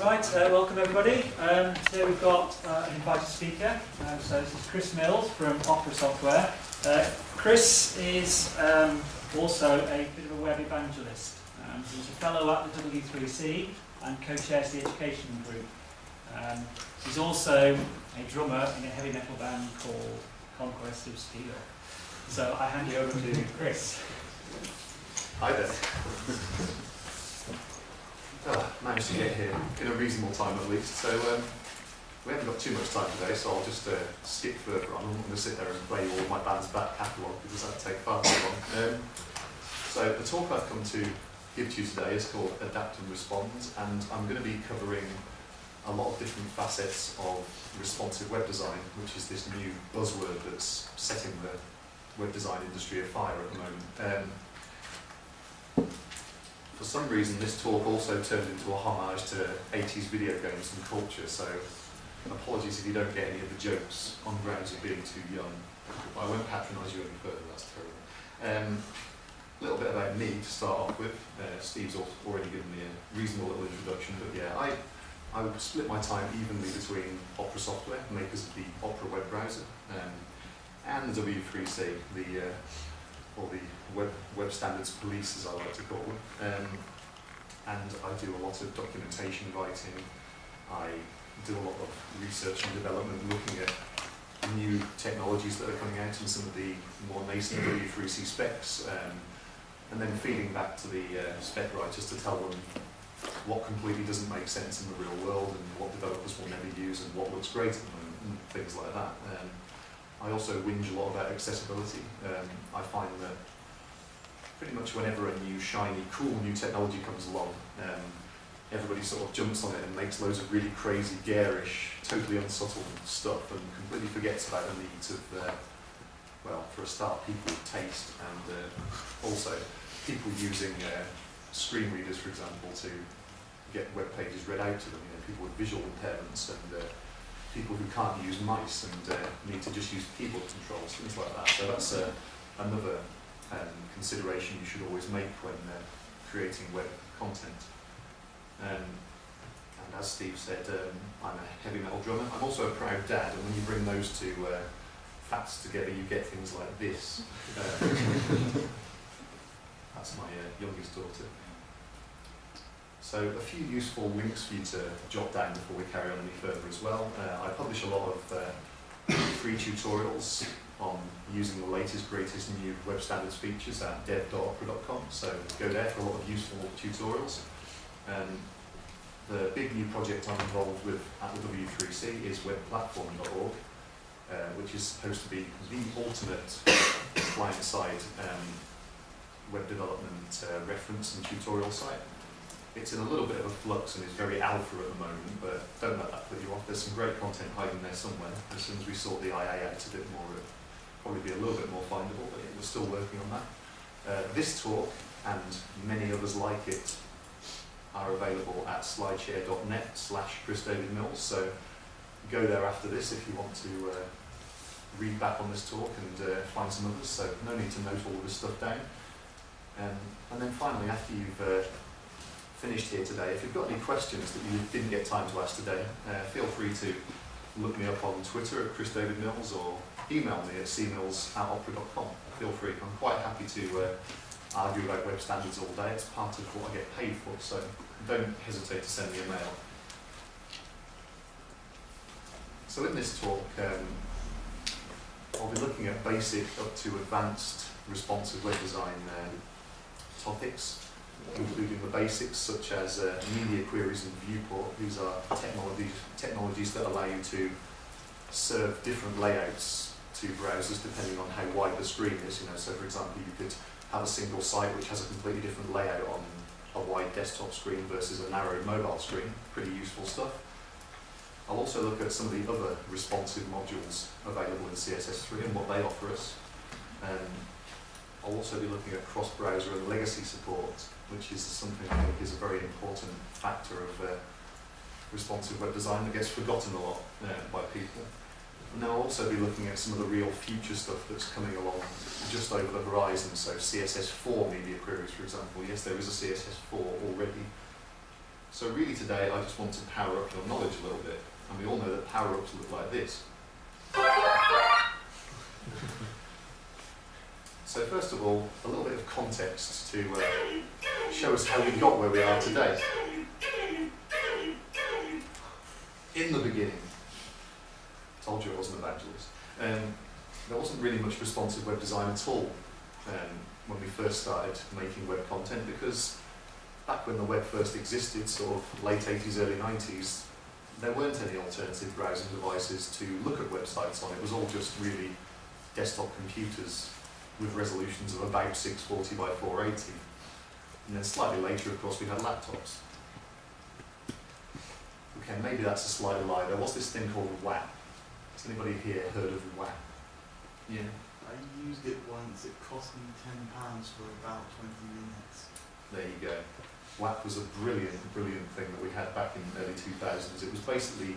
Right, welcome everybody. Today we've got an invited speaker. So this is Chris Mills from Opera Software. Chris is also a bit of a web evangelist. He's a fellow at the W3C and co-chairs the education group. He's also a drummer in a heavy metal band called Conquest of Steel. So I hand you over to Chris. Hi there. Managed to get here in a reasonable time at least. So we haven't got too much time today, so I'll just skip further on. I'm not going to sit there and play all my band's back catalogue because that'd take far too long. So the talk I've come to give to you today is called Adapt and Respond, and I'm going to be covering a lot of different facets of responsive web design, which is this new buzzword that's setting the web design industry afire at the moment. For some reason, this talk also turned into a homage to 80s video games and culture, so apologies if you don't get any of the jokes on grounds of being too young. I won't patronise you any further, that's terrible. A little bit about me to start off with. Steve's already given me a reasonable little introduction, but yeah, I would split my time evenly between Opera Software, makers of the Opera web browser, and the W3C, or the web standards police, as I like to call them. And I do a lot of documentation writing. I do a lot of research and development, looking at new technologies that are coming out and some of the more nascent W3C specs, and then feeding back to the spec writers to tell them what completely doesn't make sense in the real world and what developers will never use and what looks great at the moment and things like that. I also whinge a lot about accessibility. I find that pretty much whenever a new, shiny, cool new technology comes along, everybody sort of jumps on it and makes loads of really crazy, garish, totally unsubtle stuff and completely forgets about the needs of, well, for a start, people with taste and also people using screen readers, for example, to get web pages read out to them. You know, people with visual impairments and people who can't use mice and need to just use keyboard controls, things like that. So that's another consideration you should always make when creating web content. And as Steve said, I'm a heavy metal drummer. I'm also a proud dad, and when you bring those two facts together, you get things like this. That's my youngest daughter. So a few useful links for you to jot down before we carry on any further as well. I publish a lot of free tutorials on using the latest, greatest new web standards features at dev.opera.com, so go there for a lot of useful tutorials. The big new project I'm involved with at the W3C is webplatform.org, which is supposed to be the ultimate client-side web development reference and tutorial site. It's in a little bit of a flux and is very alpha at the moment, but don't let that put you off. There's some great content hiding there somewhere. As soon as we sort the IA out a bit more, it'll probably be a little bit more findable, but we're still working on that. This talk and many others like it are available at slideshare.net/ChrisDavidMills, so go there after this if you want to read back on this talk and find some others, so no need to note all of this stuff down. And then finally, after you've finished here today, if you've got any questions that you didn't get time to ask today, feel free to look me up on Twitter at ChrisDavidMills or email me at cmills@opera.com. Feel free. I'm quite happy to argue about web standards all day. It's part of what I get paid for, so don't hesitate to send me a mail. So in this talk, I'll be looking at basic up to advanced responsive web design topics, including the basics such as media queries and viewport. These are technologies that allow you to serve different layouts to browsers depending on how wide the screen is. You know, so for example, you could have a single site which has a completely different layout on a wide desktop screen versus a narrow mobile screen. Pretty useful stuff. I'll also look at some of the other responsive modules available in CSS3 and what they offer us. I'll also be looking at cross-browser and legacy support, which is something I think is a very important factor of responsive web design that gets forgotten a lot by people. And then I'll also be looking at some of the real future stuff that's coming along just over the horizon. So CSS4 media queries, for example. Yes, there is a CSS4 already. So really today, I just want to power up your knowledge a little bit. And we all know that power-ups look like this. So first of all, a little bit of context to show us how we got where we are today. In the beginning, told you I wasn't an evangelist, there wasn't really much responsive web design at all when we first started making web content, because back when the web first existed, sort of late 80s, early 90s, there weren't any alternative browsing devices to look at websites on. It was all just really desktop computers with resolutions of about 640 by 480. And then slightly later, of course, we had laptops. Okay, maybe that's a slight lie. There was this thing called WAP. Has anybody here heard of WAP? Yeah. I used it once. It cost me £10 for about 20 minutes. There you go. WAP was a brilliant, brilliant thing that we had back in the early 2000s. It was basically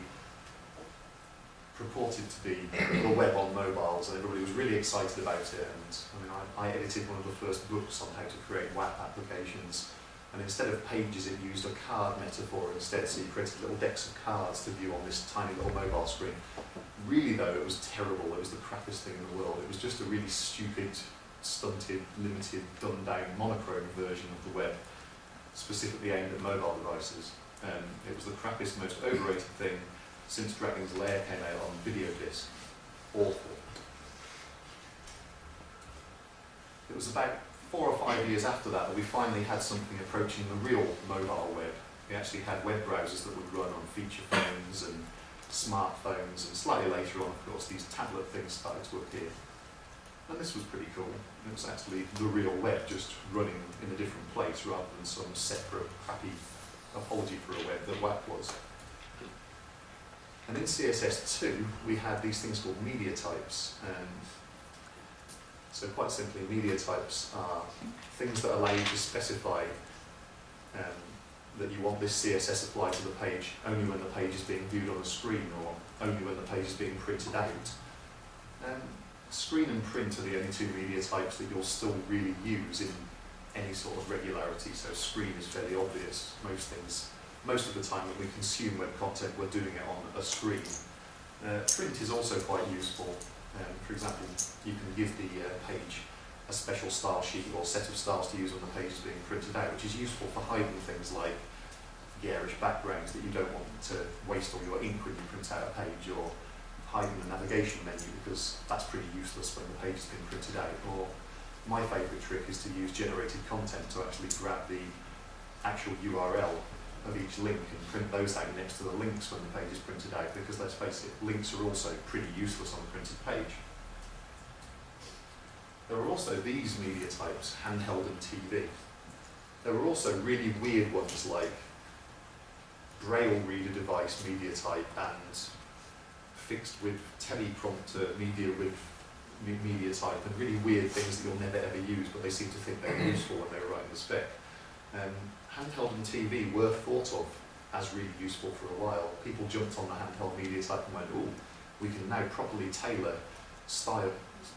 purported to be the web on mobiles, and everybody was really excited about it. And I mean, I edited one of the first books on how to create WAP applications, and instead of pages, it used a card metaphor instead. So you created little decks of cards to view on this tiny little mobile screen. Really, though, it was terrible. It was the crappiest thing in the world. It was just a really stupid, stunted, limited, dumbed-down, monochrome version of the web, specifically aimed at mobile devices. It was the crappiest, most overrated thing since Dragon's Lair came out on video disc. Awful. It was about 4 or 5 years after that we finally had something approaching the real mobile web. We actually had web browsers that would run on feature phones and smartphones, and slightly later on, of course, these tablet things started to appear. And this was pretty cool. It was actually the real web just running in a different place rather than some separate, crappy apology for a web that WAP was. And in CSS2, we had these things called media types. So quite simply, media types are things that allow you to specify that you want this CSS applied to the page only when the page is being viewed on a screen, or only when the page is being printed out. Screen and print are the only two media types that you'll still really use in any sort of regularity. So screen is fairly obvious. Most of the time when we consume web content, we're doing it on a screen. Print is also quite useful. For example, you can give the page a special style sheet or set of styles to use when the page is being printed out, which is useful for hiding things like garish backgrounds that you don't want to waste all your ink when you print out a page, or hiding the navigation menu, because that's pretty useless when the page has been printed out. Or my favourite trick is to use generated content to actually grab the actual URL of each link and print those out next to the links when the page is printed out, because let's face it, links are also pretty useless on a printed page. There are also these media types, handheld and TV. There are also really weird ones like Braille reader device media type and fixed with teleprompter media with media type, and really weird things that you'll never ever use, but they seem to think they're useful when they were writing the spec. Handheld and TV were thought of as really useful for a while. People jumped on the handheld media type and went, oh, we can now properly tailor style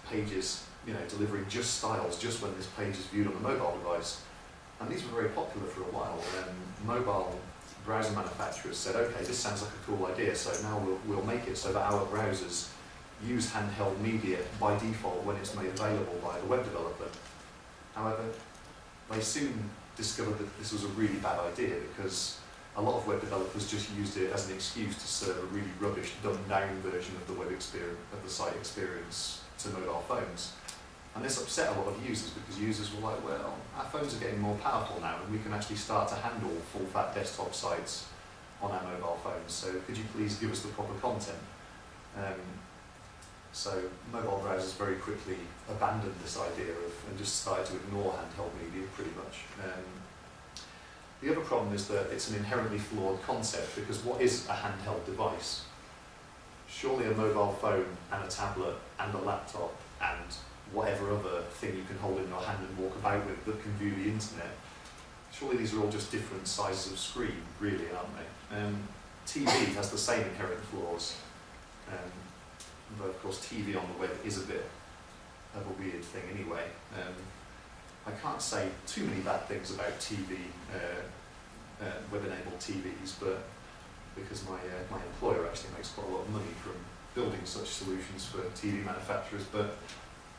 pages, delivering just styles just when this page is viewed on a mobile device. And these were very popular for a while. Mobile browser manufacturers said, okay, this sounds like a cool idea, so now we'll make it so that our browsers use handheld media by default when it's made available by the web developer. However, they soon discovered that this was a really bad idea, because a lot of web developers just used it as an excuse to serve a really rubbish, dumbed-down version of the web experience, of the site experience to mobile phones. And this upset a lot of users, because users were like, well, our phones are getting more powerful now, and we can actually start to handle full-fat desktop sites on our mobile phones, so could you please give us the proper content? So mobile browsers very quickly abandoned this idea and just started to ignore handheld media pretty much. The other problem is that it's an inherently flawed concept, because what is a handheld device? Surely a mobile phone and a tablet and a laptop and whatever other thing you can hold in your hand and walk about with that can view the internet, surely these are all just different sizes of screen, really, aren't they? TV has the same inherent flaws. Though of course TV on the web is a bit of a weird thing anyway. I can't say too many bad things about TV, web-enabled TVs, but because my employer actually makes quite a lot of money from building such solutions for TV manufacturers, but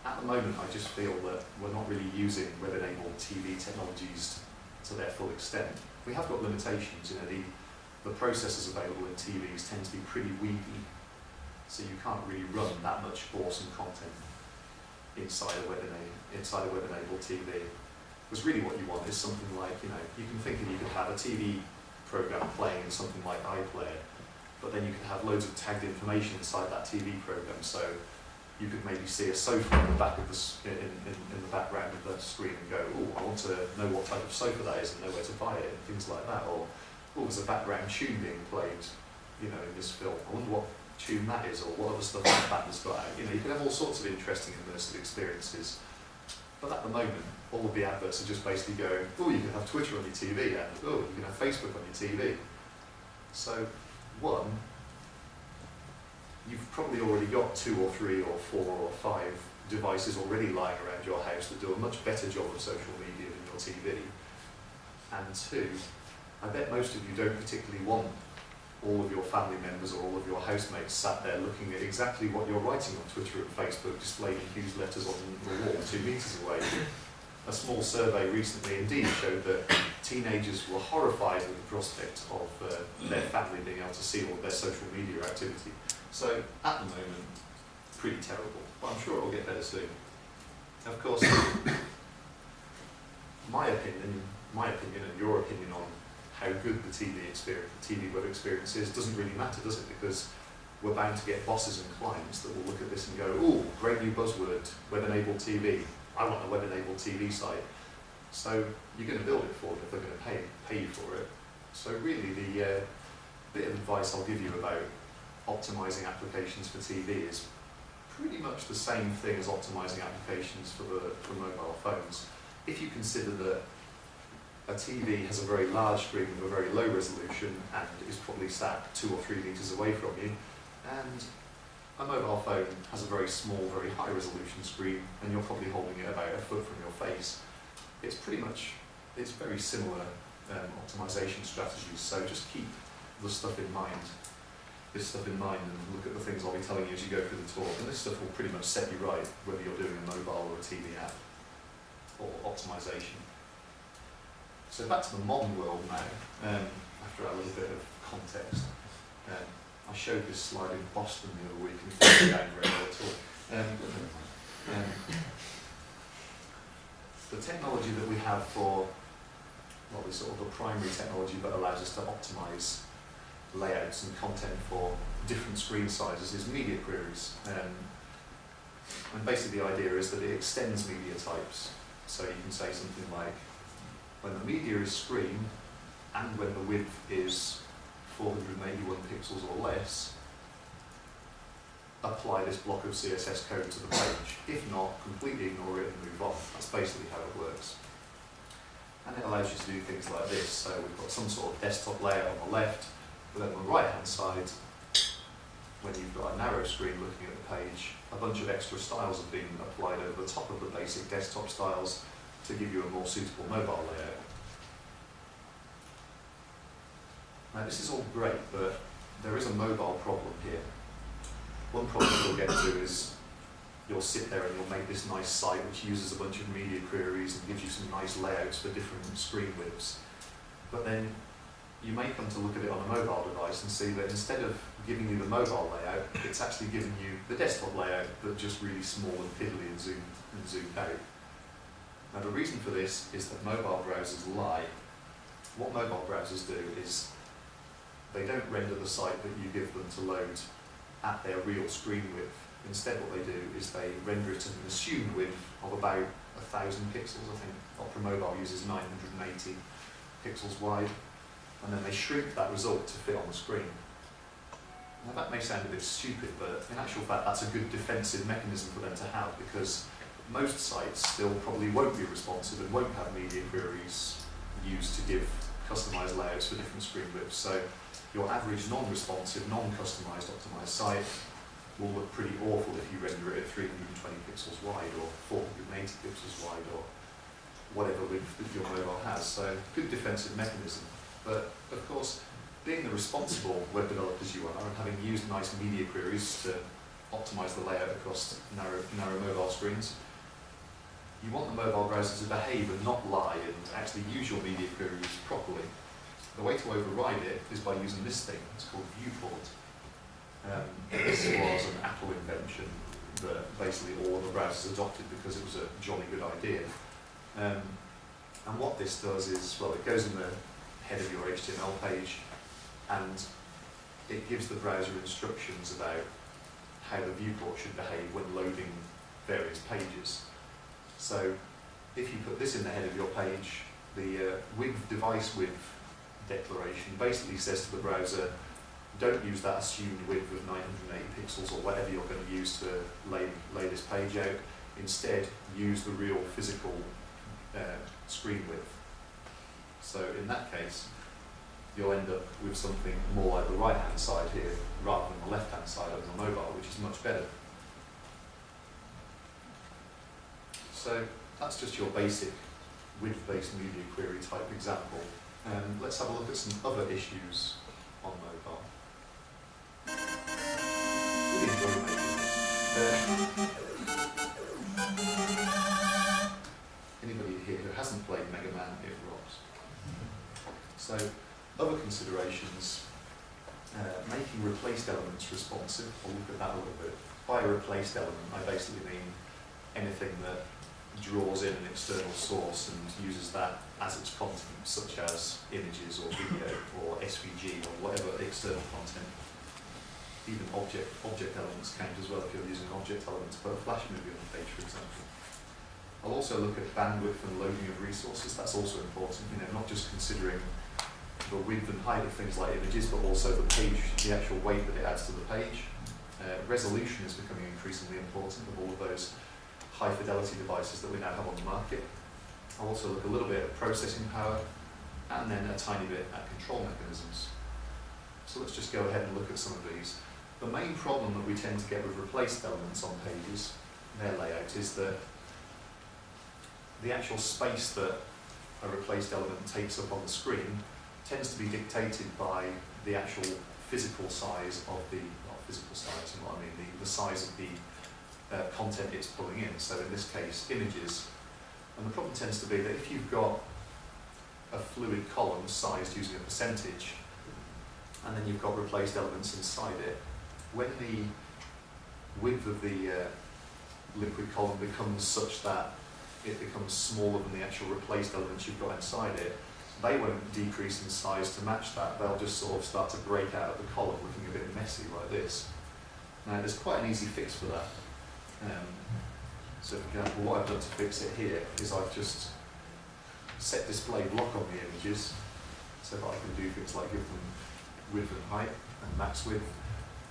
at the moment I just feel that we're not really using web-enabled TV technologies to their full extent. We have got limitations, you know, the processors available in TVs tend to be pretty weedy, so you can't really run that much awesome content inside a web-enabled TV. Because really what you want is something like, you know, you can think that you could have a TV program playing in something like iPlayer, but then you could have loads of tagged information inside that TV program, so you could maybe see a sofa in the back of in the background of the screen and go, oh, I want to know what type of sofa that is and know where to buy it, and things like that. Or, oh, there's a background tune being played, you know, in this film. I wonder what tune that is, or what other stuff that band's got out. You know, you can have all sorts of interesting immersive experiences. But at the moment, all of the adverts are just basically going, oh, you can have Twitter on your TV, and oh, you can have Facebook on your TV. So, one, you've probably already got 2 or 3 or 4 or 5 devices already lying around your house that do a much better job of social media than your TV. And 2, I bet most of you don't particularly want all of your family members or all of your housemates sat there looking at exactly what you're writing on Twitter and Facebook displayed in huge letters on the wall 2 meters away. A small survey recently indeed showed that teenagers were horrified at the prospect of their family being able to see all of their social media activity. So, at the moment, pretty terrible, but I'm sure it'll get better soon. Of course, my opinion and your opinion on how good the TV web experience is doesn't really matter, does it? Because we're bound to get bosses and clients that will look at this and go, oh, great new buzzword, web-enabled TV. I want a web-enabled TV site. So you're going to build it for them if they're going to pay you for it. So really the bit of advice I'll give you about optimizing applications for TV is pretty much the same thing as optimizing applications for mobile phones. If you consider that a TV has a very large screen with a very low resolution and is probably sat 2 or 3 meters away from you, and a mobile phone has a very small, very high resolution screen, and you're probably holding it about a foot from your face, it's very similar optimization strategies. So just keep this stuff in mind, and look at the things I'll be telling you as you go through the talk, and this stuff will pretty much set you right whether you're doing a mobile or a TV app or optimization. So back to the modern world now, after a little bit of context. I showed this slide in Boston the other week and it didn't go down very well at all. The technology that we have for, well, it's sort of the primary technology that allows us to optimize layouts and content for different screen sizes is media queries. And basically the idea is that it extends media types. So you can say something like, when the media is screen and when the width is 481 pixels or less, apply this block of CSS code to the page. If not, completely ignore it and move on. That's basically how it works. And it allows you to do things like this. So we've got some sort of desktop layout on the left, but then on the right hand side, when you've got a narrow screen looking at the page, a bunch of extra styles have been applied over the top of the basic desktop styles to give you a more suitable mobile layout. Now this is all great, but there is a mobile problem here. One problem you'll get to is you'll sit there and you'll make this nice site which uses a bunch of media queries and gives you some nice layouts for different screen widths. But then you may come to look at it on a mobile device and see that instead of giving you the mobile layout, it's actually giving you the desktop layout, but just really small and piddly and zoomed out. Now the reason for this is that mobile browsers lie. What mobile browsers do is they don't render the site that you give them to load at their real screen width. Instead what they do is they render it at an assumed width of about 1,000 pixels. I think Opera Mobile uses 980 pixels wide, and then they shrink that result to fit on the screen. Now that may sound a bit stupid, but in actual fact that's a good defensive mechanism for them to have, because most sites still probably won't be responsive and won't have media queries used to give customized layouts for different screen widths. So your average non-responsive, non-customized optimized site will look pretty awful if you render it at 320 pixels wide or 480 pixels wide or whatever width that your mobile has. So good defensive mechanism. But of course, being the responsible web developers you are and having used nice media queries to optimize the layout across narrow mobile screens, you want the mobile browser to behave and not lie and actually use your media queries properly. The way to override it is by using this thing. It's called viewport. This was an Apple invention that basically all of the browsers adopted because it was a jolly good idea. And what this does is, well, it goes in the head of your HTML page and it gives the browser instructions about how the viewport should behave when loading various pages. So if you put this in the head of your page, the device width declaration basically says to the browser, don't use that assumed width of 980 pixels or whatever you're going to use to lay this page out. Instead, use the real physical screen width. So in that case, you'll end up with something more like the right-hand side here rather than the left-hand side of the mobile, which is much better. So that's just your basic width-based media query type example. Let's have a look at some other issues on mobile. Really enjoy making this. Anybody here who hasn't played Mega Man, it rocks. So, other considerations, making replaced elements responsive. I'll look at that a little bit. By a replaced element, I basically mean anything that draws in an external source and uses that as its content, such as images or video or SVG or whatever external content. Even object elements count as well if you're using object elements to put a flash movie on the page, for example. I'll also look at bandwidth and loading of resources. That's also important, not just considering the width and height of things like images, but also the page, the actual weight that it adds to the page. Resolution is becoming increasingly important with all of those high fidelity devices that we now have on the market. I'll also look a little bit at processing power and then a tiny bit at control mechanisms. So let's just go ahead and look at some of these. The main problem that we tend to get with replaced elements on pages, their layout, is that the actual space that a replaced element takes up on the screen tends to be dictated by the actual physical size of the, not physical size, you know what I mean, the size of the content it's pulling in. So in this case, images. And the problem tends to be that if you've got a fluid column sized using a percentage, and then you've got replaced elements inside it, when the width of the liquid column becomes such that it becomes smaller than the actual replaced elements you've got inside it, they won't decrease in size to match that. They'll just sort of start to break out of the column looking a bit messy like this. Now there's quite an easy fix for that. So for example, what I've done to fix it here is I've just set display block on the images so that I can do things like give them width and height and max width.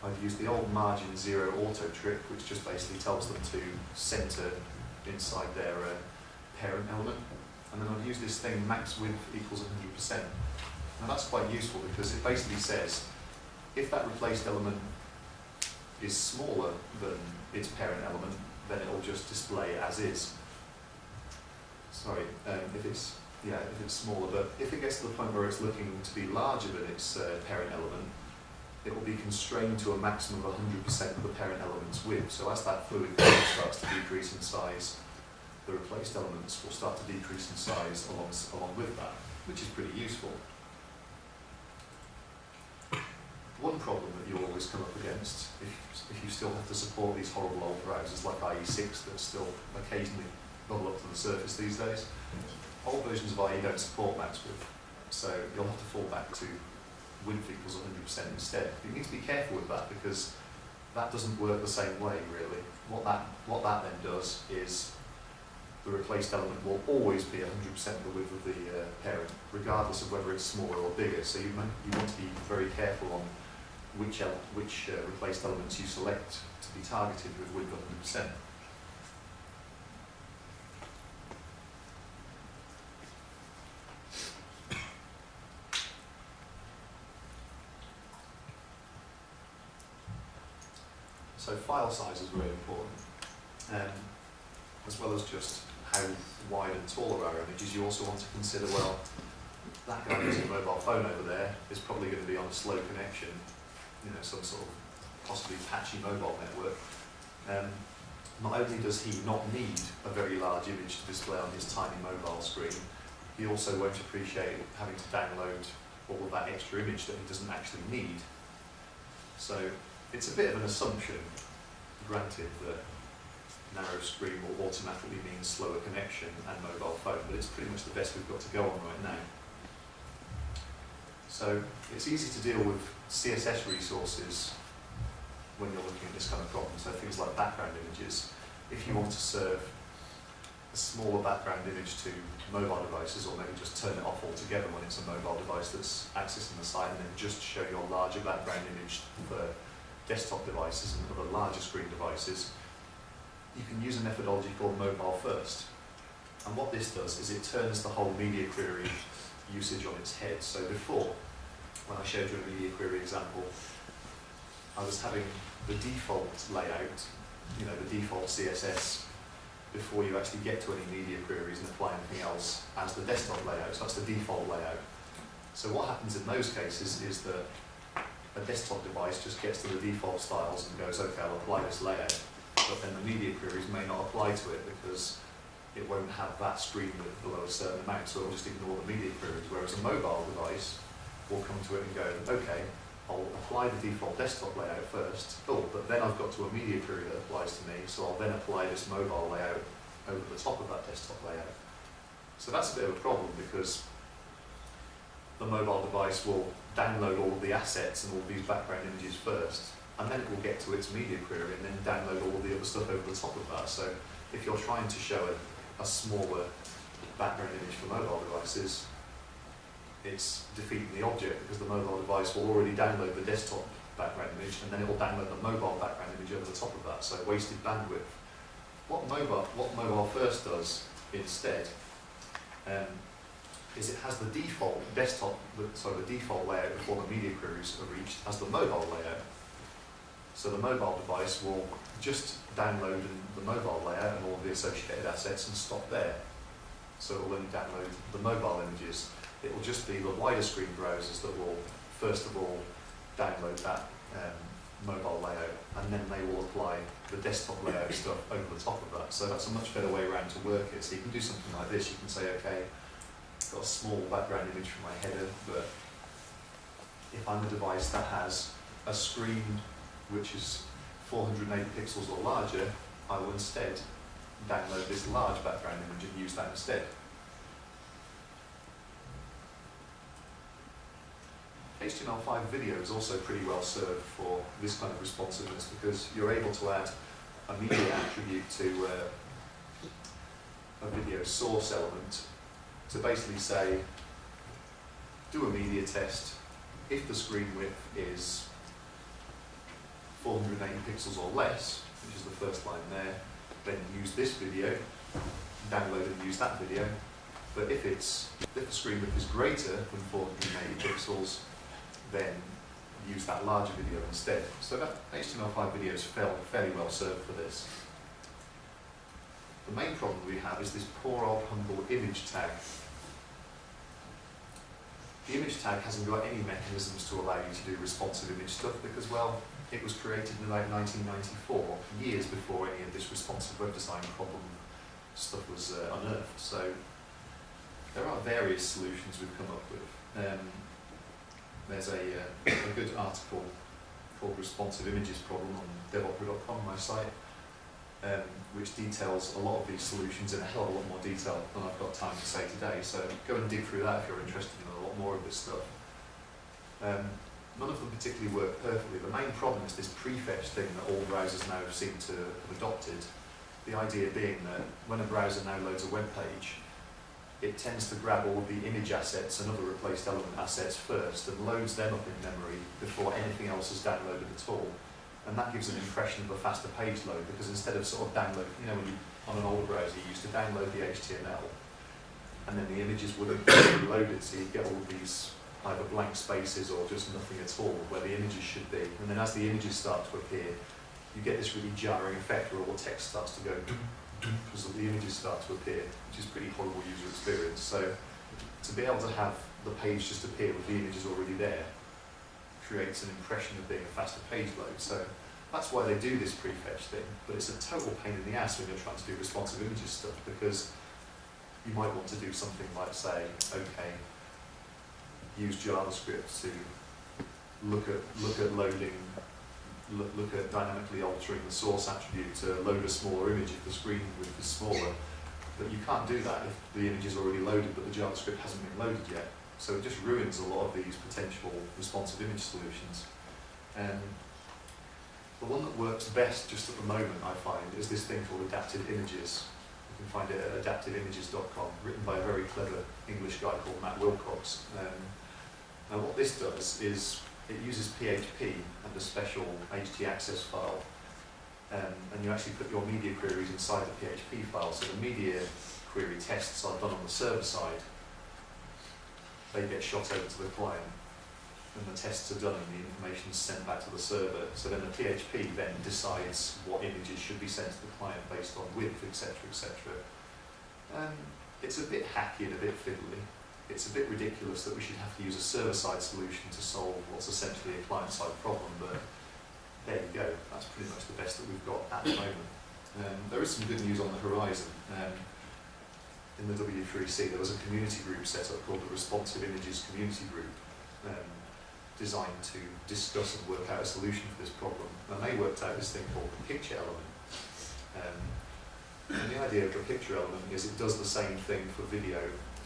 I've used the old margin 0 auto trick, which just basically tells them to center inside their parent element. And then I've used this thing max width equals 100%. Now that's quite useful because it basically says if that replaced element is smaller than its parent element, then it'll just display as is. Sorry, if it's smaller, but if it gets to the point where it's looking to be larger than its parent element, it will be constrained to a maximum of 100% of the parent element's width. So as that fluid column starts to decrease in size, the replaced elements will start to decrease in size along with that, which is pretty useful. One problem that you'll always come up against, if you still have to support these horrible old browsers like IE6 that still occasionally bubble up to the surface these days, old versions of IE don't support max width, so you'll have to fall back to width equals 100% instead. You need to be careful with that because that doesn't work the same way really. What that then does is the replaced element will always be 100% the width of the parent, regardless of whether it's smaller or bigger. So you want to be very careful on which replaced elements you select to be targeted with width 100%. So file size is very important, as well as just how wide and tall are our images. You also want to consider, well, that guy using a mobile phone over there is probably going to be on a slow connection, some sort of possibly patchy mobile network. Not only does he not need a very large image to display on his tiny mobile screen, he also won't appreciate having to download all of that extra image that he doesn't actually need. So it's a bit of an assumption, granted, that narrow screen will automatically mean slower connection and mobile phone, but it's pretty much the best we've got to go on right now. So it's easy to deal with CSS resources when you're looking at this kind of problem, so things like background images. If you want to serve a smaller background image to mobile devices, or maybe just turn it off altogether when it's a mobile device that's accessing the site, and then just show your larger background image for desktop devices and other larger screen devices, you can use a methodology called mobile first. And what this does is it turns the whole media query usage on its head. So before, when I showed you a media query example, I was having the default layout, the default CSS, before you actually get to any media queries and apply anything else, as the desktop layout. So that's the default layout. So what happens in those cases is that a desktop device just gets to the default styles and goes, okay, I'll apply this layout. But then the media queries may not apply to it because it won't have that screen width below a certain amount, so it'll just ignore the media queries. Whereas a mobile device will come to it and go, okay, I'll apply the default desktop layout first, but then I've got to a media query that applies to me, so I'll then apply this mobile layout over the top of that desktop layout. So that's a bit of a problem because the mobile device will download all of the assets and all these background images first, and then it will get to its media query and then download all the other stuff over the top of that. So if you're trying to show a smaller background image for mobile devices, it's defeating the object because the mobile device will already download the desktop background image and then it will download the mobile background image over the top of that, so wasted bandwidth. What mobile first does instead is it has the default desktop, the default layout before the media queries are reached as the mobile layout. So the mobile device will just download the mobile layout and all the associated assets and stop there. So it will only download the mobile images. It will just be the wider screen browsers that will first of all download that mobile layout, and then they will apply the desktop layout stuff over the top of that. So that's a much better way around to work it. So you can do something like this. You can say, okay, I've got a small background image for my header, but if I'm a device that has a screen which is 480 pixels or larger, I will instead download this large background image and use that instead. HTML5 video is also pretty well served for this kind of responsiveness because you're able to add a media attribute to a video source element to basically say, do a media test. If the screen width is 480 pixels or less, which is the first line there, then use this video, download and use that video. But if the screen width is greater than 480 pixels, then use that larger video instead. So that HTML5 video is fairly well served for this. The main problem we have is this poor old humble image tag. The image tag hasn't got any mechanisms to allow you to do responsive image stuff because, well, it was created in about 1994, years before any of this responsive web design problem stuff was unearthed. So there are various solutions we've come up with. There's a good article called Responsive Images Problem on devopera.com, my site, which details a lot of these solutions in a hell of a lot more detail than I've got time to say today. So go and dig through that if you're interested in a lot more of this stuff. None of them particularly work perfectly. The main problem is this prefetch thing that all browsers now seem to have adopted. The idea being that when a browser now loads a web page, it tends to grab all of the image assets and other replaced element assets first and loads them up in memory before anything else is downloaded at all. And that gives an impression of a faster page load because instead of sort of download, when you, on an older browser, you used to download the HTML and then the images wouldn't be loaded, so you'd get all of these either blank spaces or just nothing at all where the images should be. And then as the images start to appear, you get this really jarring effect where all the text starts to go dum, dum, as the images start to appear, which is pretty horrible user experience. So to be able to have the page just appear with the images already there creates an impression of being a faster page load. So that's why they do this prefetch thing, but it's a total pain in the ass when you're trying to do responsive images stuff, because you might want to do something like, say, okay, use JavaScript to look at loading, look at dynamically altering the source attribute to load a smaller image if the screen width is smaller. But you can't do that if the image is already loaded but the JavaScript hasn't been loaded yet. So it just ruins a lot of these potential responsive image solutions. The one that works best just at the moment, I find, is this thing called Adaptive Images. You can find it at adaptiveimages.com, written by a very clever English guy called Matt Wilcox. Now what this does is it uses PHP and a special htaccess file, and you actually put your media queries inside the PHP file. So the media query tests are done on the server side. They get shot over to the client, and the tests are done and the information is sent back to the server. So then the PHP then decides what images should be sent to the client based on width, etc., etc. It's a bit hacky and a bit fiddly. It's a bit ridiculous that we should have to use a server-side solution to solve what's essentially a client-side problem, but there you go. That's pretty much the best that we've got at the moment. There is some good news on the horizon. In the W3C, there was a community group set up called the Responsive Images Community Group, designed to discuss and work out a solution for this problem. And they worked out this thing called the picture element. And the idea of the picture element is it does the same thing for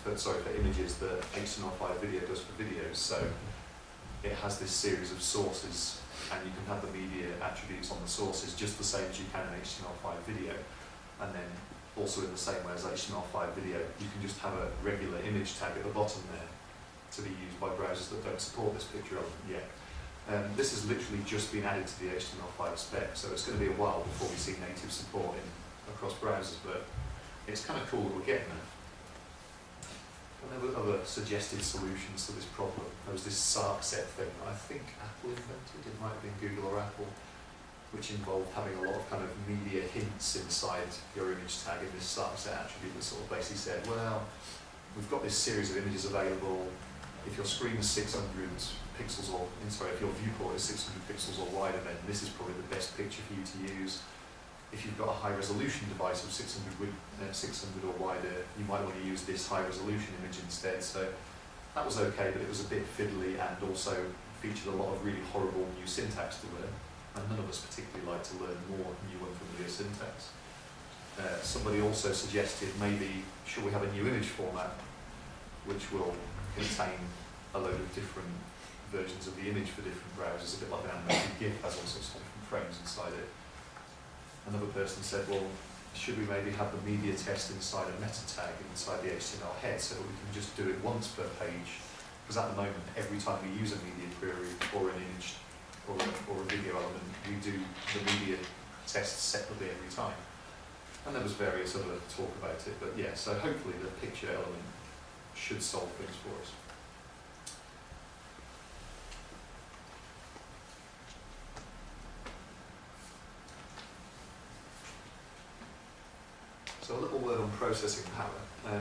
for images that HTML5 video does for videos. So it has this series of sources, and you can have the media attributes on the sources just the same as you can in HTML5 video. And then also in the same way as HTML5 video, you can just have a regular image tag at the bottom there to be used by browsers that don't support this picture element yet. This has literally just been added to the HTML5 spec, so it's going to be a while before we see native support across browsers, but it's kind of cool that we're getting there. And there were other suggested solutions to this problem. There was this SARC set thing that I think Apple invented, it might have been Google or Apple, which involved having a lot of kind of media hints inside your image tag in this SARC set attribute that sort of basically said, well, we've got this series of images available. If your screen is 600 pixels or, if your viewport is 600 pixels or wider, then this is probably the best picture for you to use. If you've got a high resolution device of 600 or wider, you might want to use this high resolution image instead. So that was okay, but it was a bit fiddly and also featured a lot of really horrible new syntax to learn. And none of us particularly like to learn more new unfamiliar syntax. Somebody also suggested maybe should we have a new image format which will contain a load of different versions of the image for different browsers, a bit like an animated GIF has all sorts of different frames inside it. Another person said, well, should we maybe have the media test inside a meta tag inside the HTML head so that we can just do it once per page? Because at the moment, every time we use a media query or an image or a video element, we do the media test separately every time. And there was various other talk about it, but yeah, so hopefully the picture element should solve things for us. So a little word on processing power.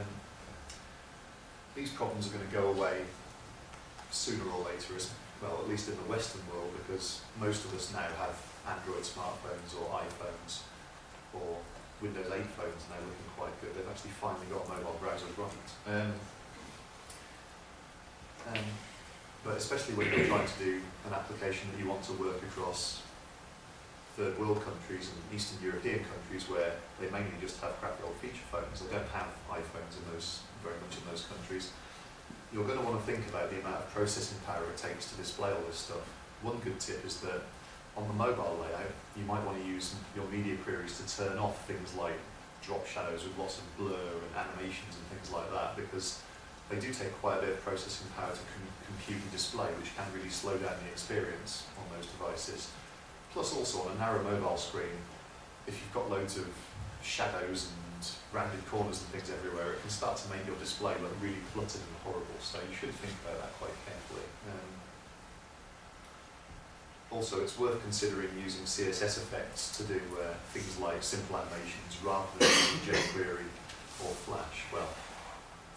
These problems are going to go away sooner or later, well, at least in the Western world, because most of us now have Android smartphones or iPhones or Windows 8 phones, and they're looking quite good. They've actually finally got mobile browsers right. But especially when you're trying to do an application that you want to work across third world countries and Eastern European countries where they mainly just have crappy old feature phones. They don't have iPhones very much in those countries. You're going to want to think about the amount of processing power it takes to display all this stuff. One good tip is that on the mobile layout, you might want to use your media queries to turn off things like drop shadows with lots of blur and animations and things like that, because they do take quite a bit of processing power to compute and display, which can really slow down the experience on those devices. Plus also on a narrow mobile screen, if you've got loads of shadows and rounded corners and things everywhere, it can start to make your display look really cluttered and horrible, so you should think about that quite carefully. Also, it's worth considering using CSS effects to do things like simple animations rather than using jQuery or Flash. Well,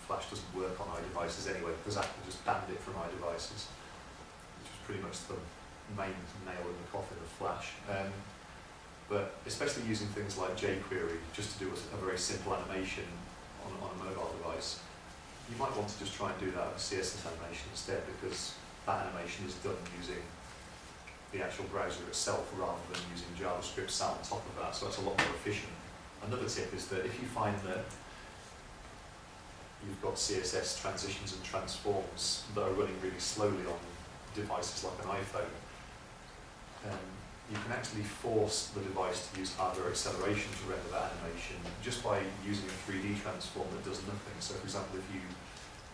Flash doesn't work on iDevices anyway because Apple just banned it from iDevices, which was pretty much the main nail in the coffin of Flash. But especially using things like jQuery just to do a very simple animation on a mobile device, you might want to just try and do that with CSS animation instead, because that animation is done using the actual browser itself rather than using JavaScript sat on top of that, so that's a lot more efficient. Another tip is that if you find that you've got CSS transitions and transforms that are running really slowly on devices like an iPhone, you can actually force the device to use hardware acceleration to render that animation just by using a 3D transform that does nothing. So for example, if you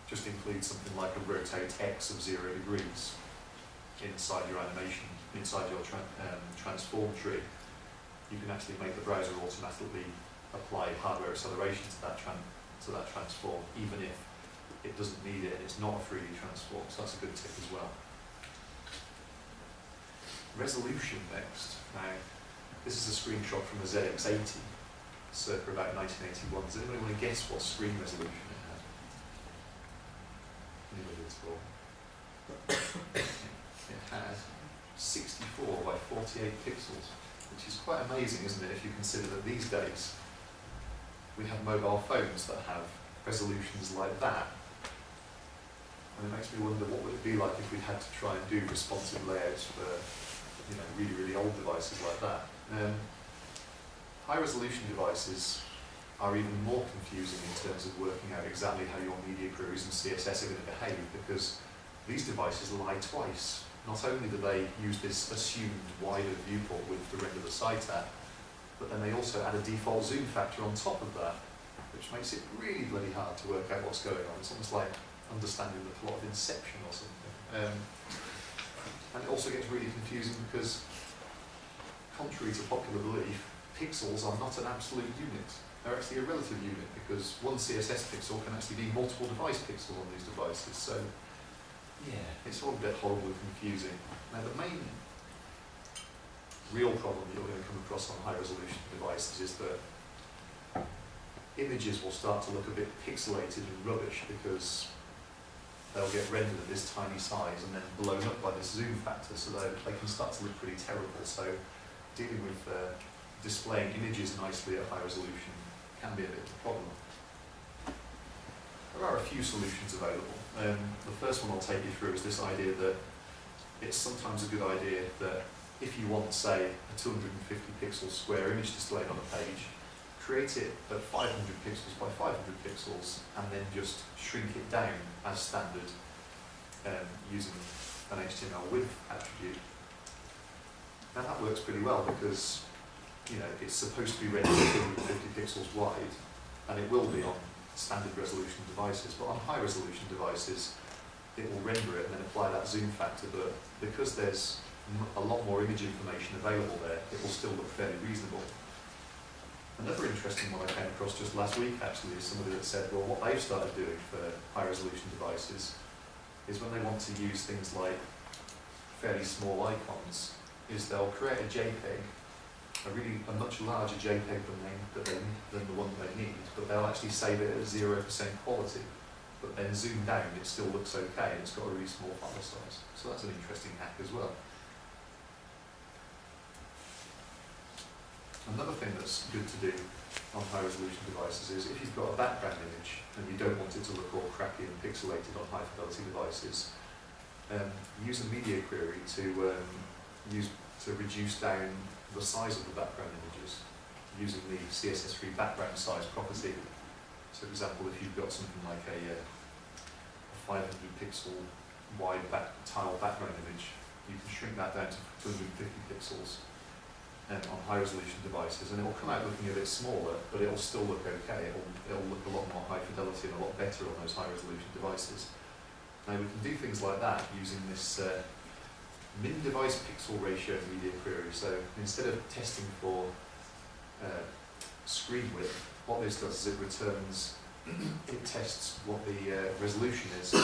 just include something like a rotate X of 0 degrees inside your animation, inside your transform tree, you can actually make the browser automatically apply hardware acceleration to that transform, even if it doesn't need it and it's not a 3D transform. So that's a good tip as well. Resolution next. Now, this is a screenshot from a ZX80, circa about 1981. Does anybody want to guess what screen resolution it had? Anybody at all? It had 64 by 48 pixels, which is quite amazing, isn't it, if you consider that these days we have mobile phones that have resolutions like that. And it makes me wonder what would it be like if we had to try and do responsive layouts for really, really old devices like that. High resolution devices are even more confusing in terms of working out exactly how your media queries and CSS are going to behave, because these devices lie twice. Not only do they use this assumed wider viewport width to render the site at, but then they also add a default zoom factor on top of that, which makes it really bloody hard to work out what's going on. It's almost like understanding the plot of Inception or something. And it also gets really confusing because, contrary to popular belief, pixels are not an absolute unit. They're actually a relative unit, because one CSS pixel can actually be multiple device pixels on these devices. So, yeah, it's all a bit horribly confusing. Now, the main real problem that you're going to come across on high-resolution devices is that images will start to look a bit pixelated and rubbish, because they'll get rendered at this tiny size and then blown up by this zoom factor, so they can start to look pretty terrible. So dealing with displaying images nicely at high resolution can be a bit of a problem. There are a few solutions available. The first one I'll take you through is this idea that it's sometimes a good idea that if you want, say, a 250 pixel square image displayed on a page, create it at 500 pixels by 500 pixels and then just shrink it down as standard using an HTML width attribute. Now that works pretty well because it's supposed to be rendered at 250 pixels wide, and it will be on standard resolution devices, but on high resolution devices it will render it and then apply that zoom factor, but because there's a lot more image information available there, it will still look fairly reasonable. Another interesting one I came across just last week actually is somebody that said, well, what they've started doing for high resolution devices is when they want to use things like fairly small icons, is they'll create a JPEG, a much larger JPEG than the one that they need, but they'll actually save it at 0% quality. But then zoom down, it still looks okay, and it's got a really small file size. So that's an interesting hack as well. Another thing that's good to do on high resolution devices is if you've got a background image and you don't want it to look all crappy and pixelated on high fidelity devices, use a media query to reduce down the size of the background images using the CSS3 background size property. So for example, if you've got something like a 500 pixel wide tile background image, you can shrink that down to 250 pixels on high resolution devices, and it will come out looking a bit smaller, but it will still look okay. It'll look a lot more high fidelity and a lot better on those high resolution devices. Now we can do things like that using this min device pixel ratio media query. So instead of testing for screen width, what this does is it returns, it tests what the resolution is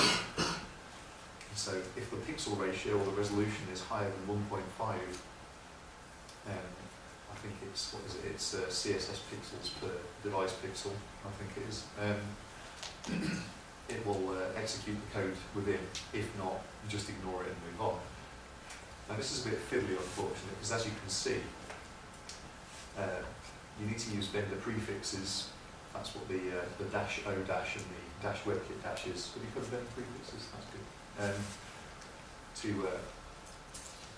So if the pixel ratio or the resolution is higher than 1.5, I think it's, what is it, it's CSS pixels per device pixel, I think it is. It will execute the code within. If not, just ignore it and move on. Now this is a bit fiddly, unfortunately, because as you can see, you need to use vendor prefixes. That's what the dash O dash and the dash WebKit dash is. Have you covered vendor prefixes? That's good. To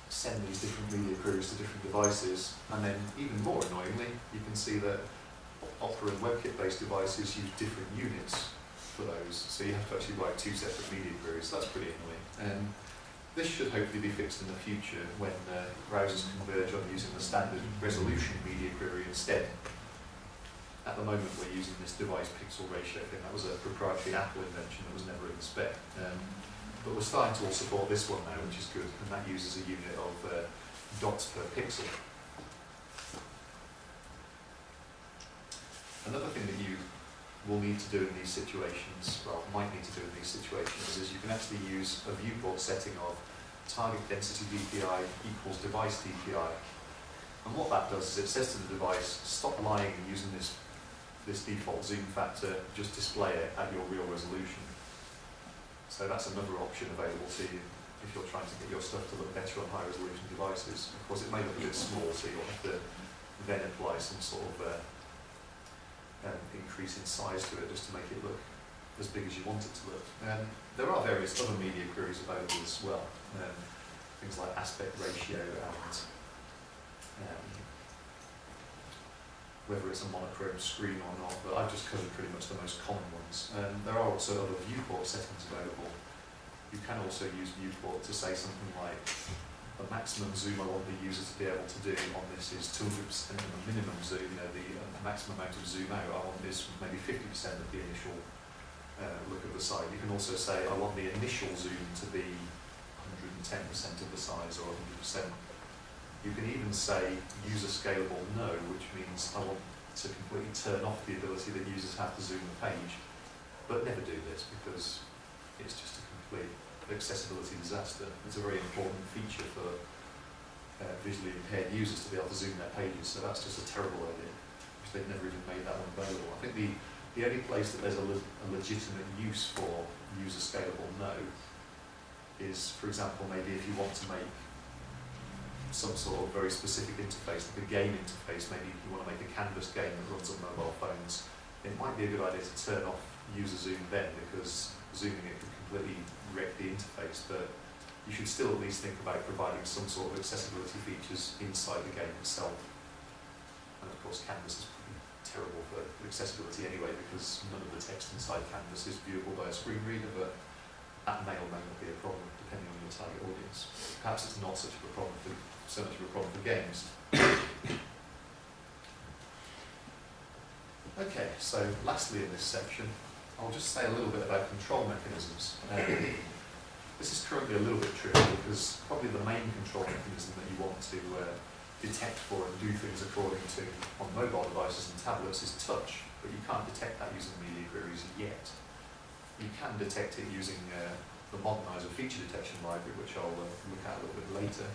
send these different media queries to different devices, and then even more annoyingly, you can see that Opera and WebKit-based devices use different units for those, so you have to actually write two separate media queries. That's pretty annoying. This should hopefully be fixed in the future when browsers converge on using the standard resolution media query instead. At the moment we're using this device pixel ratio thing. That was a proprietary Apple invention that was never in the spec. But we're starting to all support this one now, which is good, and that uses a unit of dots per pixel. Another thing that you will need to do in these situations, well, might need to do in these situations, is you can actually use a viewport setting of target density DPI equals device DPI. And what that does is it says to the device, stop lying and using this default zoom factor, just display it at your real resolution. So that's another option available to you if you're trying to get your stuff to look better on high resolution devices. Of course, it may look a bit small, so you'll have to then apply some sort of increase in size to it just to make it look as big as you want it to look. There are various other media queries available as well, things like aspect ratio and whether it's a monochrome screen or not, but I've just covered pretty much the most common ones. There are also other viewport settings available. You can also use viewport to say something like, the maximum zoom I want the user to be able to do on this is 200%, and the minimum zoom, the maximum amount of zoom out, I want this maybe 50% of the initial look of the site. You can also say, I want the initial zoom to be 110% of the size or 100%. You can even say user scalable no, which means I want to completely turn off the ability that users have to zoom the page. But never do this because it's just a complete accessibility disaster. It's a very important feature for visually impaired users to be able to zoom their pages, so that's just a terrible idea, because they've never even made that one available. I think the only place that there's a legitimate use for user scalable no is, for example, maybe if you want to make some sort of very specific interface, like a game interface. Maybe you want to make a canvas game that runs on mobile phones. It might be a good idea to turn off user zoom then, because zooming it could completely wreck the interface, but you should still at least think about providing some sort of accessibility features inside the game itself. And of course canvas is pretty terrible for accessibility anyway, because none of the text inside canvas is viewable by a screen reader, but that may or may not be a problem depending on your target audience. Perhaps it's not so much of a problem for games. Okay, so lastly in this section, I'll just say a little bit about control mechanisms. This is currently a little bit tricky because probably the main control mechanism that you want to detect for and do things according to on mobile devices and tablets is touch, but you can't detect that using media queries yet. You can detect it using the Modernizr feature detection library, which I'll look at a little bit later.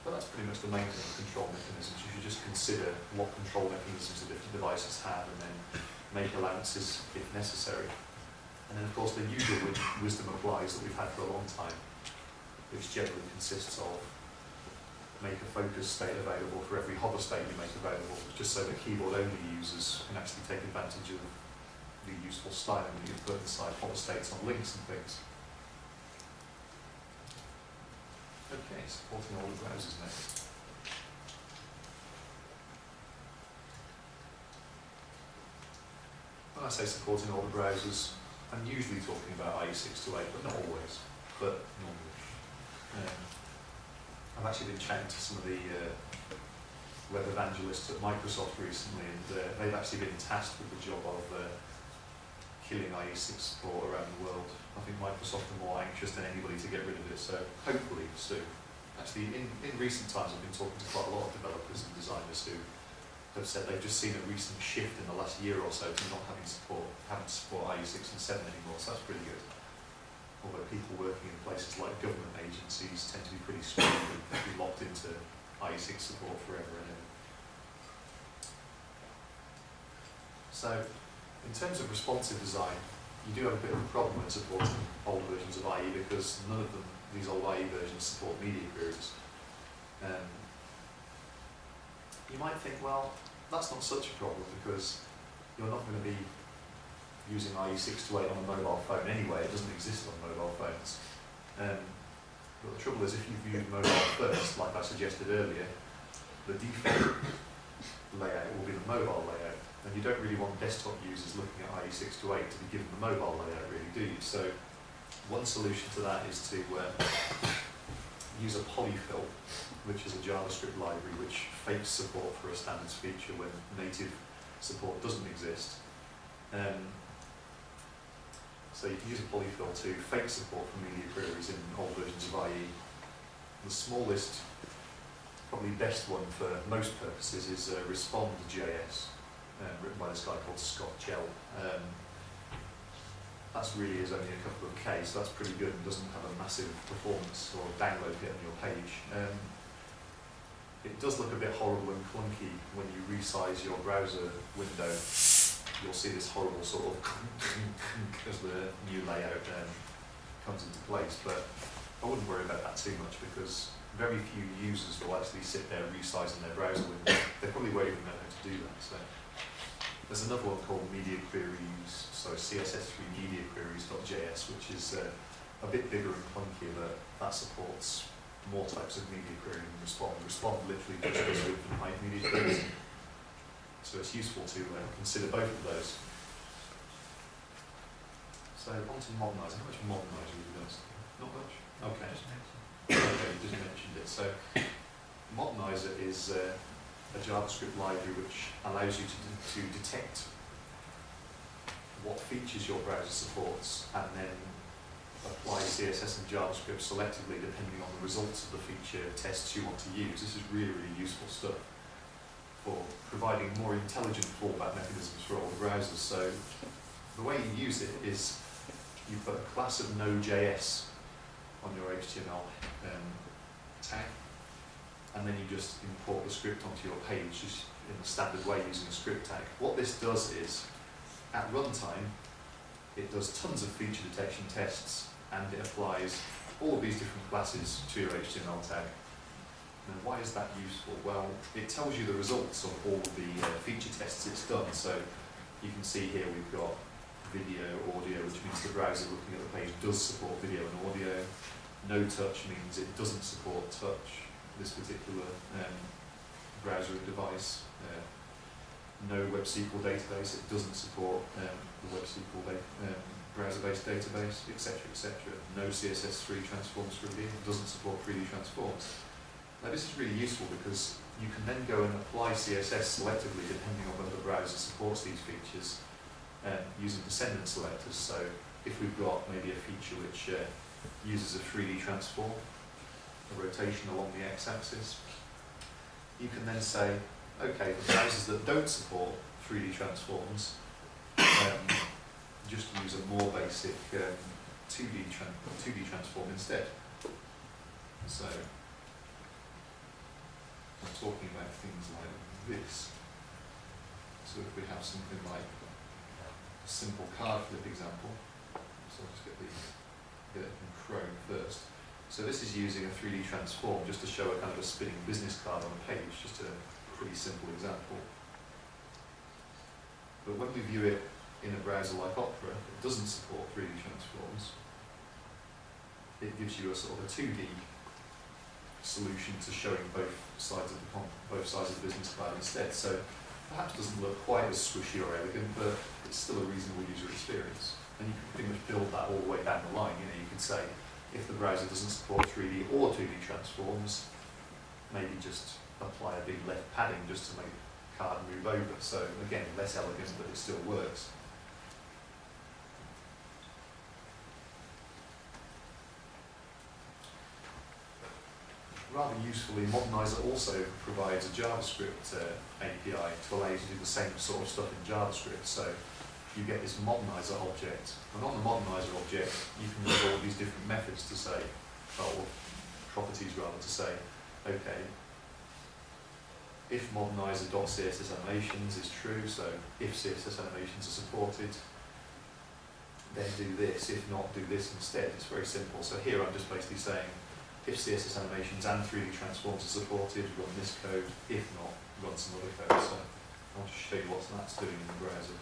But that's pretty much the main thing with control mechanisms. You should just consider what control mechanisms the different devices have and then make allowances if necessary. And then of course the usual wisdom applies that we've had for a long time, which generally consists of make a focus state available for every hover state you make available, just so that keyboard-only users can actually take advantage of the useful styling that you've put inside hover states on links and things. Okay, supporting all the browsers next. When I say supporting all the browsers, I'm usually talking about IE6 to 8, but not always, but normally. I've actually been chatting to some of the web evangelists at Microsoft recently, and they've actually been tasked with the job of killing IE6 support around the world. I think Microsoft are more anxious than anybody to get rid of it, so hopefully soon. Actually, in recent times I've been talking to quite a lot of developers and designers who have said they've just seen a recent shift in the last year or so to not having to support IE6 and 7 anymore, so that's pretty good. although people working in places like government agencies tend to be pretty screwed and be locked into IE6 support forever and ever. So, in terms of responsive design, you do have a bit of a problem when supporting old versions of IE because none of them, these old IE versions, support media queries. You might think, well, that's not such a problem because you're not going to be using IE6 to 8 on a mobile phone anyway. It doesn't exist on mobile phones. But the trouble is, if you viewed mobile first, like I suggested earlier, the default layout will be the mobile layout. And you don't really want desktop users looking at IE6 to 8 to be given the mobile layout, really, do you? So one solution to that is to use a polyfill, which is a JavaScript library which fakes support for a standards feature when native support doesn't exist. So you can use a polyfill to fake support for media queries in old versions of IE. The smallest, probably best one for most purposes is respond.js, written by this guy called Scott Gell. That's really is only a couple of K, so that's pretty good and doesn't have a massive performance or download hit on your page. It does look a bit horrible and clunky when you resize your browser window. You'll see this horrible sort of as the new layout comes into place, but I wouldn't worry about that too much because very few users will actually sit there resizing their browser window. They probably won't even know how to do that. So there's another one called media queries, so CSS3 media queries.js, which is a bit bigger and clunkier, but that supports more types of media query than respond. Respond literally just goes with and hide media queries. So it's useful to consider both of those. So on to Modernizr. How much Modernizr have you done? Not much? Okay. Okay, you just mentioned it. So Modernizr is a JavaScript library which allows you to detect what features your browser supports and then apply CSS and JavaScript selectively depending on the results of the feature tests you want to use. This is really, really useful stuff for providing more intelligent fallback mechanisms for older browsers. So the way you use it is you put a class of Node.js on your HTML tag, and then you just import the script onto your page just in the standard way using a script tag. What this does is, at runtime, it does tons of feature detection tests and it applies all of these different classes to your HTML tag. And why is that useful? Well, it tells you the results of all the feature tests it's done. So you can see here we've got video, audio, which means the browser looking at the page does support video and audio. No touch means it doesn't support touch, this particular browser and device. No web SQL database, it doesn't support the web SQL browser-based database, etc., etc. No CSS3 transforms for reading, it doesn't support 3D transforms. Now this is really useful because you can then go and apply CSS selectively depending on whether the browser supports these features using descendant selectors. So if we've got maybe a feature which uses a 3D transform, a rotation along the x-axis, you can then say, okay, for browsers that don't support 3D transforms, just use a more basic 2D transform instead. So I'm talking about things like this. So if we have something like a simple card flip example, so I'll just get it in Chrome first. So this is using a 3D transform just to show a kind of a spinning business card on a page, just a pretty simple example. But when we view it in a browser like Opera, it doesn't support 3D transforms. It gives you a sort of a 2D solution to showing both sides of the business card instead. So perhaps doesn't look quite as squishy or elegant, but it's still a reasonable user experience. And you can pretty much build that all the way down the line. You know, you could say if the browser doesn't support 3D or 2D transforms, maybe just apply a big left padding just to make the card move over. So again, less elegant, but it still works. Rather usefully, Modernizr also provides a JavaScript API to allow you to do the same sort of stuff in JavaScript. So you get this Modernizr object. And on the Modernizr object, you can use all these different methods to say, or properties rather, to say, okay, if Modernizr.css animations is true, so if CSS animations are supported, then do this. If not, do this instead. It's very simple. So here I'm just basically saying, if CSS animations and 3D transforms are supported, run this code. If not, run some other code. So I'll just show you what that's doing in the browser.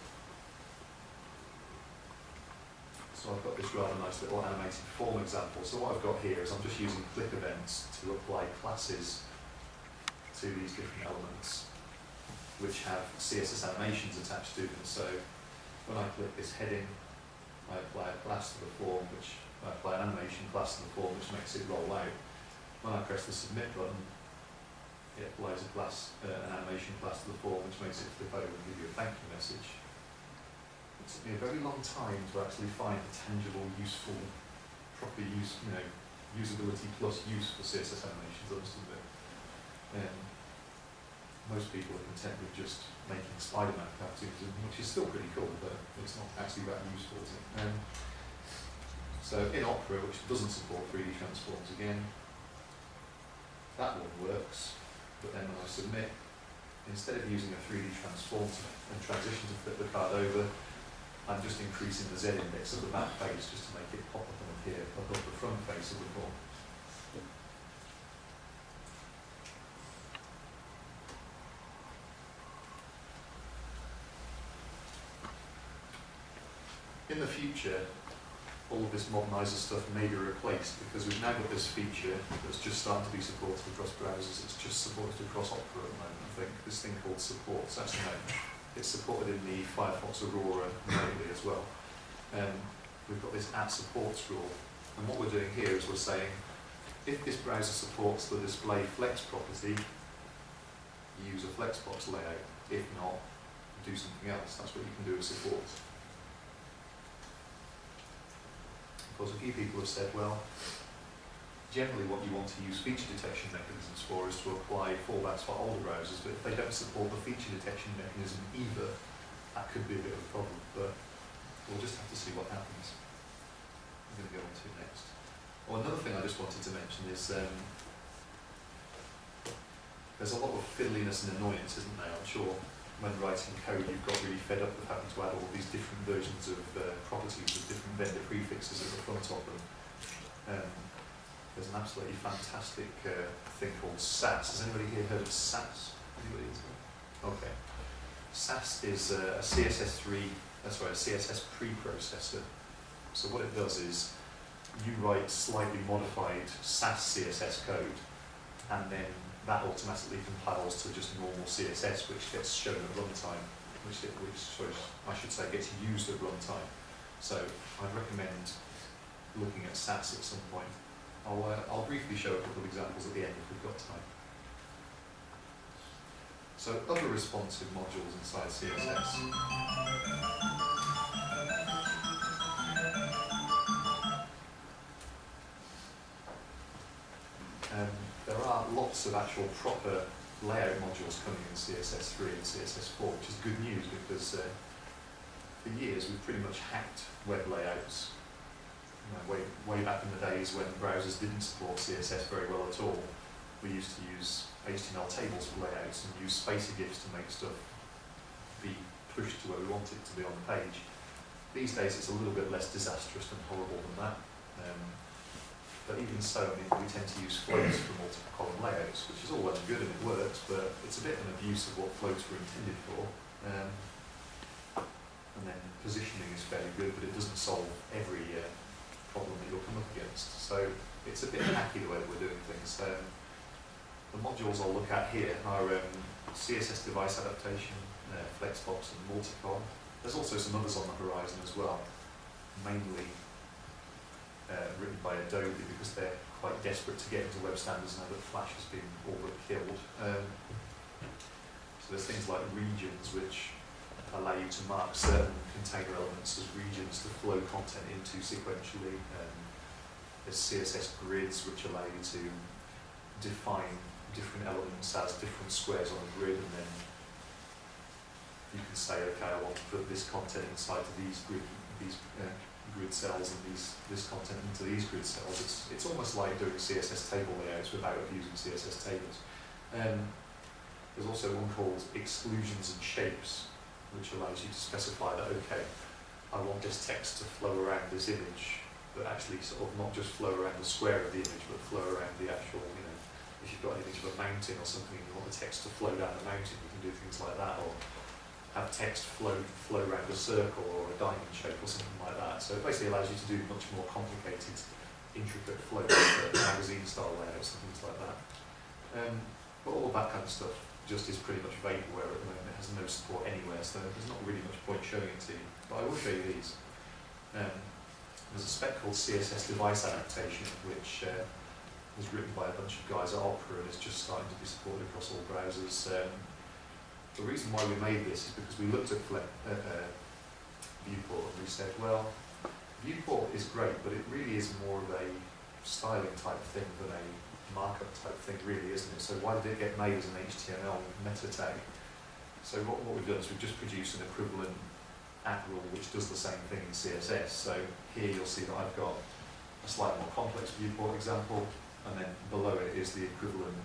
So I've got this rather nice little animated form example. So what I've got here is I'm just using click events to apply classes to these different elements which have CSS animations attached to them. So when I click this heading, I apply a class to the form, which I apply an animation class to the form, which makes it roll out. When I press the submit button, it applies a class, an animation class to the form, which makes it flip over and give you a thank you message. It took me a very long time to actually find a tangible, useful, proper use, usability plus use for CSS animations, I must admit. Most people are content with just making Spider-Man cartoons, which is still pretty cool, but it's not actually that useful, is it? So in Opera, which doesn't support 3D transforms again, that one works, but then when I submit, instead of using a 3D transform and transition to flip the card over, I'm just increasing the Z index of the back face just to make it pop up and appear above the front face of the form. In the future, all of this Modernizr stuff may be replaced because we've now got this feature that's just starting to be supported across browsers. It's just supported across Opera at the moment, I think. This thing called Support. It's actually it's supported in the Firefox Aurora natively as well. We've got this @supports rule. And what we're doing here is we're saying, if this browser supports the display flex property, use a Flexbox layout. If not, do something else. That's what you can do with support. Because a few people have said, well, generally what you want to use feature detection mechanisms for is to apply fallbacks for older browsers, but if they don't support the feature detection mechanism either, that could be a bit of a problem, but we'll just have to see what happens. I'm going to go on to next. Well, another thing I just wanted to mention is there's a lot of fiddliness and annoyance, isn't there? I'm sure when writing code you've got really fed up with having to add all these different versions of properties with different vendor prefixes at the front of them. There's an absolutely fantastic thing called SAS. Has anybody here heard of SAS? Anybody? Okay. SAS is a CSS preprocessor. So what it does is you write slightly modified SAS CSS code, and then that automatically compiles to just normal CSS, which gets shown at runtime, which I should say gets used at runtime. So I'd recommend looking at SAS at some point. I'll briefly show a couple of examples at the end if we've got time. So other responsive modules inside CSS. There are lots of actual proper layout modules coming in CSS3 and CSS4, which is good news because for years we've pretty much hacked web layouts. Way back in the days when browsers didn't support CSS very well at all, we used to use HTML tables for layouts and use spacer GIFs to make stuff be pushed to where we want it to be on the page. These days it's a little bit less disastrous and horrible than that. But even so, we tend to use floats for multiple column layouts, which is all well and good and it works, but it's a bit of an abuse of what floats were intended for. And then positioning is fairly good, but it doesn't solve every problem that you'll come up against. So it's a bit hacky the way that we're doing things. The modules I'll look at here are CSS device adaptation, Flexbox and multi-col. There's also some others on the horizon as well, mainly written by Adobe because they're quite desperate to get into web standards now that Flash has been all but killed. So there's things like regions which allow you to mark certain container elements as regions to flow content into sequentially. There's CSS grids which allow you to define different elements as different squares on a grid and then you can say, okay, I want to put this content inside to these grid cells and this content into these grid cells. It's almost like doing CSS table layouts without abusing CSS tables. There's also one called exclusions and shapes, which allows you to specify that, okay, I want this text to flow around this image, but actually sort of not just flow around the square of the image, but flow around the actual, you know, if you've got an image of a mountain or something and you want the text to flow down the mountain, you can do things like that, or have text flow around a circle or a diamond shape or something like that. So it basically allows you to do much more complicated, intricate flows, magazine style layouts and things like that. But all of that kind of stuff just is pretty much vaporware at the moment. It has no support anywhere, so there's not really much point showing it to you. But I will show you these. There's a spec called CSS device adaptation, which was written by a bunch of guys at Opera and is just starting to be supported across all browsers. The reason why we made this is because we looked at viewport and we said, well, viewport is great, but it really is more of a styling type thing than a markup type thing, really, isn't it? So why did it get made as an HTML meta tag? So what we've done is we've just produced an equivalent at rule which does the same thing in CSS. So here you'll see that I've got a slightly more complex viewport example, and then below it is the equivalent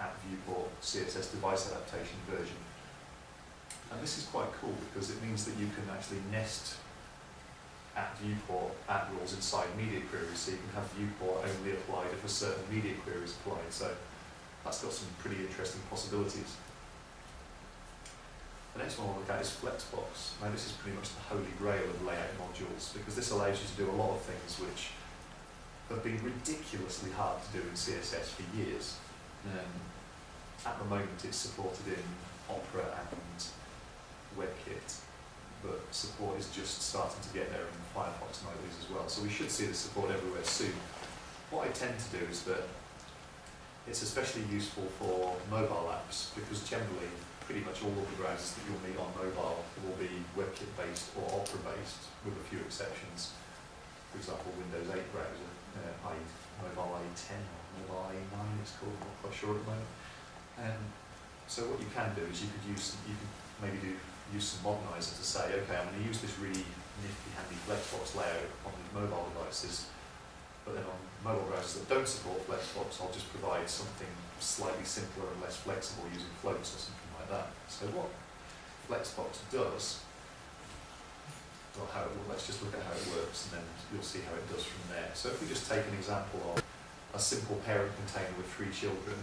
at viewport CSS device adaptation version. And this is quite cool because it means that you can actually nest at viewport at rules inside media queries, so you can have viewport only applied if a certain media query is applied. So that's got some pretty interesting possibilities. The next one we'll look at is Flexbox. Now this is pretty much the holy grail of layout modules, because this allows you to do a lot of things which have been ridiculously hard to do in CSS for years. At the moment it's supported in Opera and WebKit, but support is just starting to get there in Firefox nightlies as well. So we should see this support everywhere soon. What I tend to do is that it's especially useful for mobile apps, because generally pretty much all of the browsers that you'll meet on mobile will be WebKit based or Opera based, with a few exceptions. For example, Windows 8 browser, Mobile IE 10 or Mobile IE 9 it's called, I'm not quite sure at the moment. So what you can do is you could maybe use some Modernizr to say, okay, I'm going to use this really nifty, handy Flexbox layout on these mobile devices, but then on mobile browsers that don't support Flexbox, I'll just provide something slightly simpler and less flexible using floats or something like that. So what Flexbox does, well, let's just look at how it works and then you'll see how it does from there. So if we just take an example of a simple parent container with 3 children,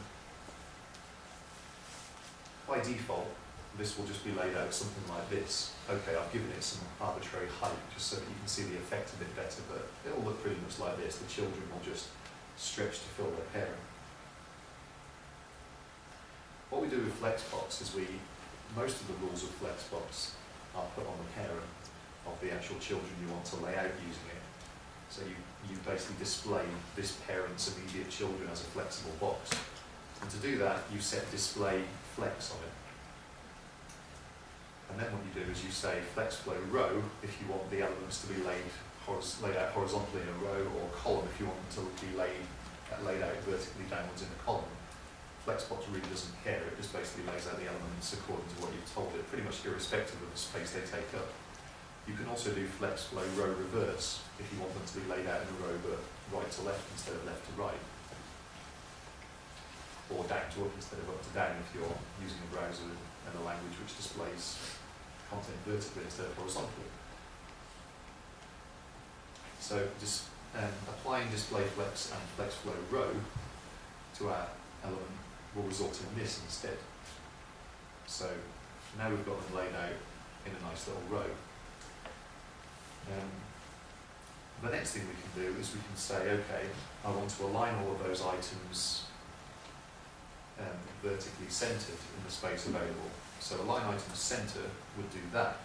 by default, this will just be laid out something like this. Okay, I've given it some arbitrary height just so that you can see the effect a bit better, but it'll look pretty much like this. The children will just stretch to fill their parent. What we do with Flexbox is most of the rules of Flexbox are put on the parent of the actual children you want to lay out using it. So you basically display this parent's immediate children as a flexible box. And to do that, you set display flex on it. And then what you do is you say flex flow row if you want the elements to be laid out horizontally in a row, or column if you want them to be laid out vertically downwards in a column. Flexbox really doesn't care, it just basically lays out the elements according to what you've told it, pretty much irrespective of the space they take up. You can also do flex flow row reverse if you want them to be laid out in a row but right to left instead of left to right. Or down to up instead of up to down if you're using a browser and a language which displays content vertically instead of horizontally. So just applying display flex and flex flow row to our element will result in this instead. So now we've got them laid out in a nice little row. The next thing we can do is we can say, okay, I want to align all of those items vertically centered in the space available. So align items center would do that.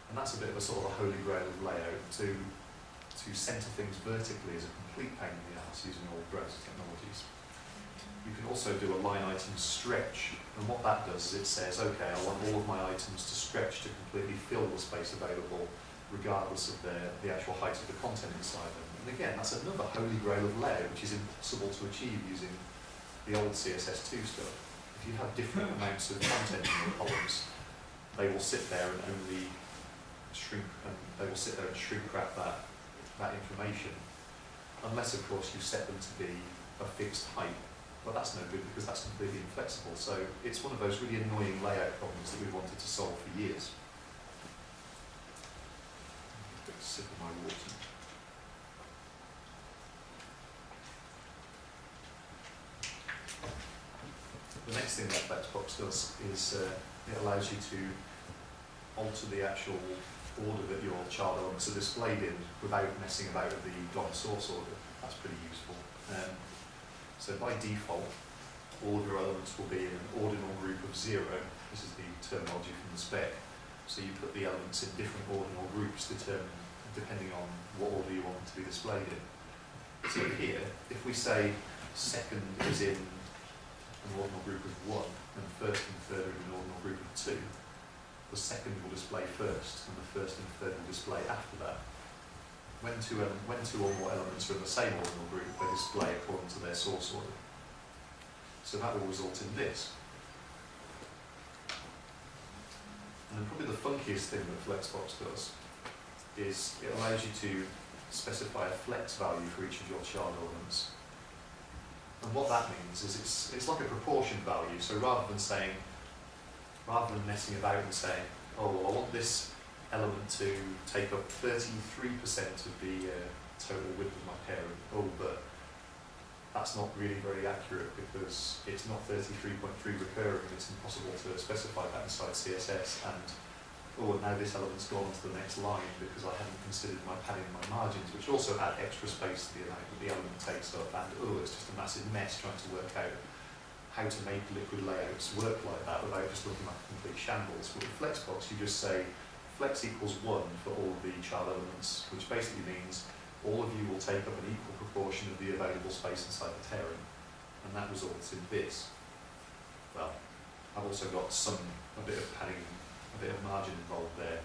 And that's a bit of a sort of a holy grail of layout. To center things vertically is a complete pain in the ass using all browser technologies. You can also do align items stretch, and what that does is it says, okay, I want all of my items to stretch to completely fill the space available regardless of the actual height of the content inside them. And again, that's another holy grail of layout which is impossible to achieve using the old CSS2 stuff. If you have different amounts of content in your columns, they will sit there and only shrink, and they will sit there and shrink wrap that information, unless of course you set them to be a fixed height. But that's no good because that's completely inflexible. So it's one of those really annoying layout problems that we wanted to solve for years. Take a sip of my water. The next thing that Flexbox does is it allows you to alter the actual order that your child elements are displayed in without messing about with the DOM source order. That's pretty useful. So by default, all of your elements will be in an ordinal group of 0. This is the terminology from the spec. So you put the elements in different ordinal groups depending on what order you want them to be displayed in. So here, if we say second is in an ordinal group of 1 and first and third are in an ordinal group of 2, the second will display first and the first and third will display after that. When two or more elements are in the same ordinal group, they display according to their source order. So that will result in this. And then probably the funkiest thing that Flexbox does is it allows you to specify a flex value for each of your child elements. And what that means is it's like a proportion value. So rather than messing about and saying, oh, well, I want this element to take up 33% of the total width of my parent. Oh, but that's not really very accurate because it's not 33.3 recurring. It's impossible to specify that inside CSS. And oh, now this element's gone to the next line because I haven't considered my padding and my margins, which also add extra space to the amount that the element takes up. And oh, it's just a massive mess trying to work out how to make liquid layouts work like that without just looking like a complete shambles. With Flexbox, you just say flex equals 1 for all of the child elements, which basically means all of you will take up an equal proportion of the available space inside the parent, and that results in this. Well, I've also got a bit of padding, a bit of margin involved there.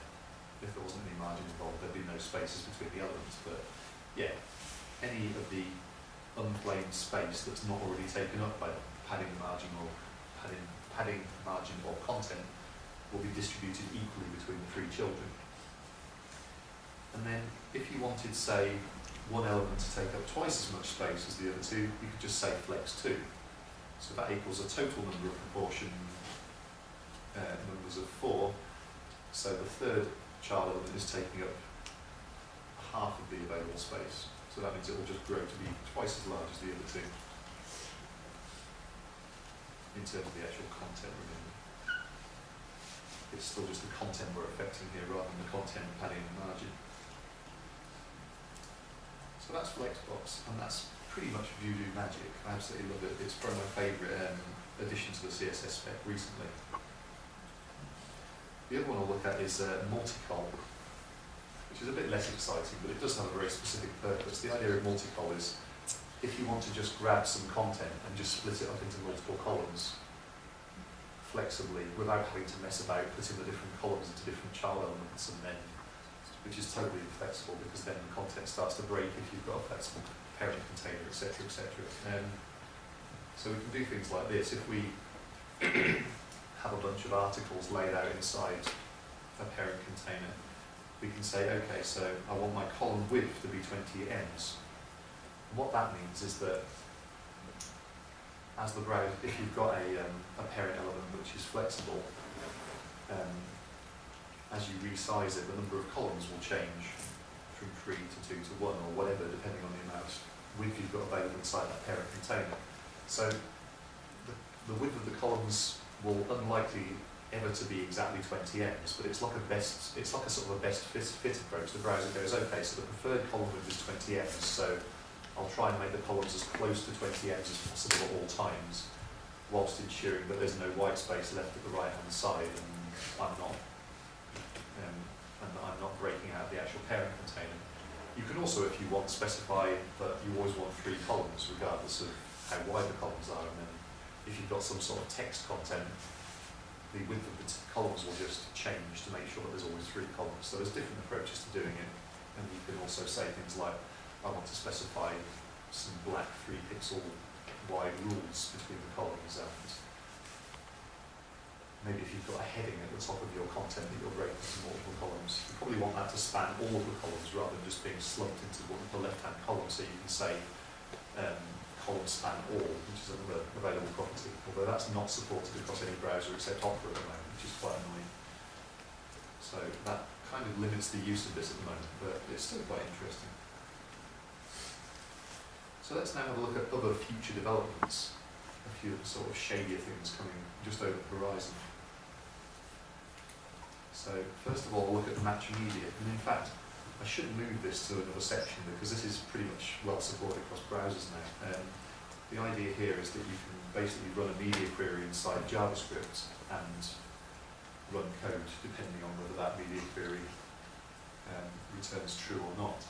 If there wasn't any margin involved, there'd be no spaces between the elements, but yeah, any of the unflamed space that's not already taken up by padding margin or padding margin or content will be distributed equally between the 3 children. And then if you wanted, say, one element to take up twice as much space as the other 2, you could just say flex 2. So that equals a total number of proportion numbers of 4. So the third child element is taking up half of the available space. So that means it will just grow to be twice as large as the other 2 in terms of the actual content, remember. It's still just the content we're affecting here rather than the content padding and margin. So that's Flexbox, and that's pretty much Voodoo magic. I absolutely love it. It's probably my favourite addition to the CSS spec recently. The other one I'll look at is multi-col, which is a bit less exciting, but it does have a very specific purpose. The idea of multi-col is if you want to just grab some content and just split it up into multiple columns flexibly without having to mess about putting the different columns into different child elements, and then, which is totally inflexible because then the content starts to break if you've got a flexible parent container, etc., etc. So we can do things like this. If we have a bunch of articles laid out inside a parent container, we can say, okay, so I want my column width to be 20 ems. And what that means is that as the browser, if you've got a parent element which is flexible, as you resize it, the number of columns will change from 3 to 2 to 1 or whatever, depending on the amount of width you've got available inside that parent container. So the width of the columns will unlikely ever to be exactly 20 ems, but it's like a sort of a best fit approach. The browser goes, okay, so the preferred column width is 20 ems, so I'll try and make the columns as close to 20 ems as possible at all times, whilst ensuring that there's no white space left at the right-hand side, and I'm not breaking out the actual parent container. You can also, if you want, specify that you always want 3 columns, regardless of how wide the columns are, and then if you've got some sort of text content, the width of the columns will just change to make sure that there's always 3 columns. So there's different approaches to doing it, and you can also say things like, I want to specify some black 3-pixel wide rules between the columns, and maybe if you've got a heading at the top of your content that you're breaking into multiple columns, you probably want that to span all of the columns rather than just being slumped into the left-hand column, so you can say column span all, which is another available property, although that's not supported across any browser except Opera at the moment, which is quite annoying. So that kind of limits the use of this at the moment, but it's still quite interesting. So let's now have a look at other future developments, a few of the sort of shadier things coming just over the horizon. So first of all, we'll look at matchMedia, and in fact, I should move this to another section because this is pretty much well supported across browsers now. The idea here is that you can basically run a media query inside JavaScript and run code depending on whether that media query returns true or not.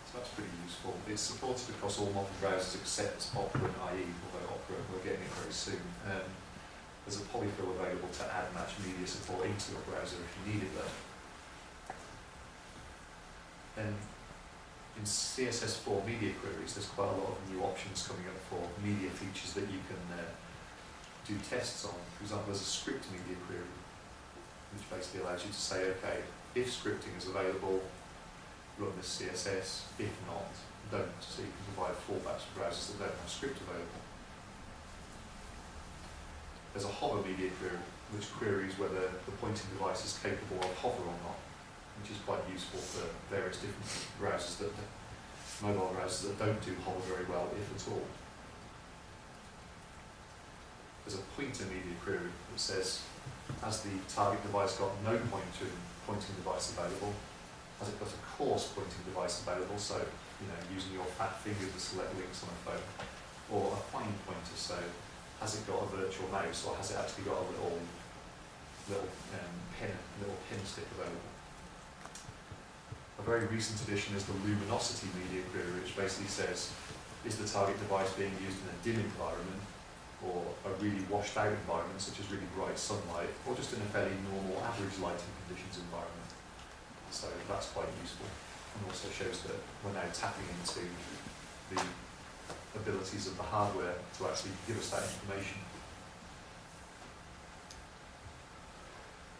So that's pretty useful. It's supported across all modern browsers except Opera and IE, although Opera, we're getting it very soon. There's a polyfill available to add matchMedia support into your browser if you need it there. And in CSS4 media queries, there's quite a lot of new options coming up for media features that you can do tests on. For example, there's a script media query, which basically allows you to say, okay, if scripting is available, run this CSS. If not, don't. So you can provide fallbacks for browsers that don't have script available. There's a hover media query, which queries whether the pointing device is capable of hover or not, which is quite useful for various different browsers mobile browsers that don't do hover very well, if at all. There's a pointer media query that says, has the target device got no pointing device available? Has it got a coarse pointing device available, so using your fat finger to select links on a phone, or a fine pointer, so has it got a virtual mouse, or has it actually got a little pen stick available? A very recent addition is the luminosity media query, which basically says, is the target device being used in a dim environment, or a really washed out environment, such as really bright sunlight, or just in a fairly normal average lighting conditions environment. So that's quite useful, and also shows that we're now tapping into the abilities of the hardware to actually give us that information.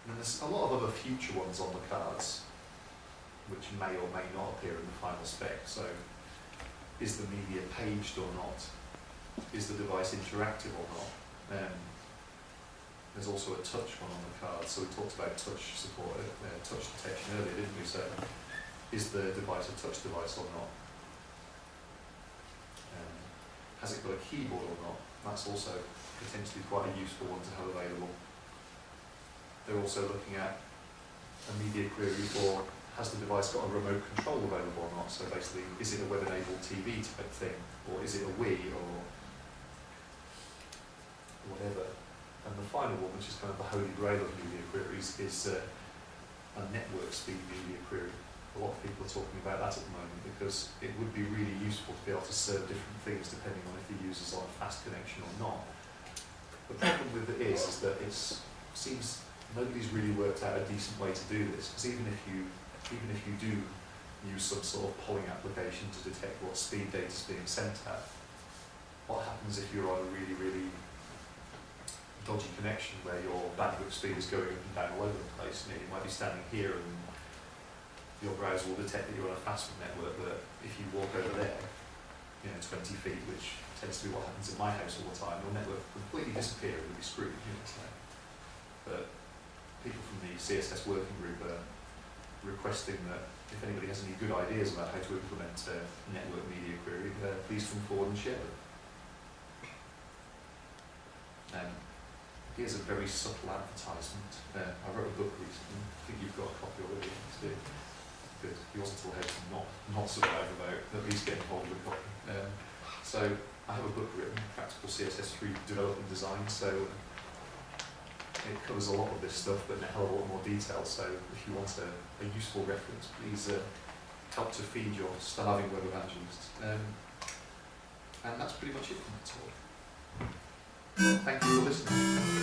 And there's a lot of other future ones on the cards, which may or may not appear in the final spec. So, is the media paged or not? Is the device interactive or not? There's also a touch one on the card. So we talked about touch support, touch detection earlier, didn't we? So, is the device a touch device or not? Has it got a keyboard or not? That's also potentially quite a useful one to have available. They're also looking at a media query for, has the device got a remote control available or not? So basically, is it a web-enabled TV type thing, or is it a Wii, or whatever? And the final one, which is kind of the holy grail of media queries, is a network speed media query. A lot of people are talking about that at the moment because it would be really useful to be able to serve different things depending on if the user's on a fast connection or not. The problem with it is that it seems nobody's really worked out a decent way to do this, because even if you do use some sort of polling application to detect what speed data is being sent at, what happens if you're on a really, really dodgy connection where your bandwidth speed is going up and down all over the place? You might be standing here and your browser will detect that you're on a faster network, but if you walk over there, 20 feet, which tends to be what happens in my house all the time, your network will completely disappear and you'll be screwed. But people from the CSS working group are requesting that if anybody has any good ideas about how to implement a network media query, please come forward and share them. Here's a very subtle advertisement. I wrote a book recently. I think you've got a copy already. Good. You wasn't too late to not survive about at least getting hold of a copy. So I have a book written, Practical CSS3 Development Design. So it covers a lot of this stuff, but in a hell of a lot more detail. So if you want a useful reference, please help to feed your starving web evangelists. And that's pretty much it from the talk. Thank you for listening.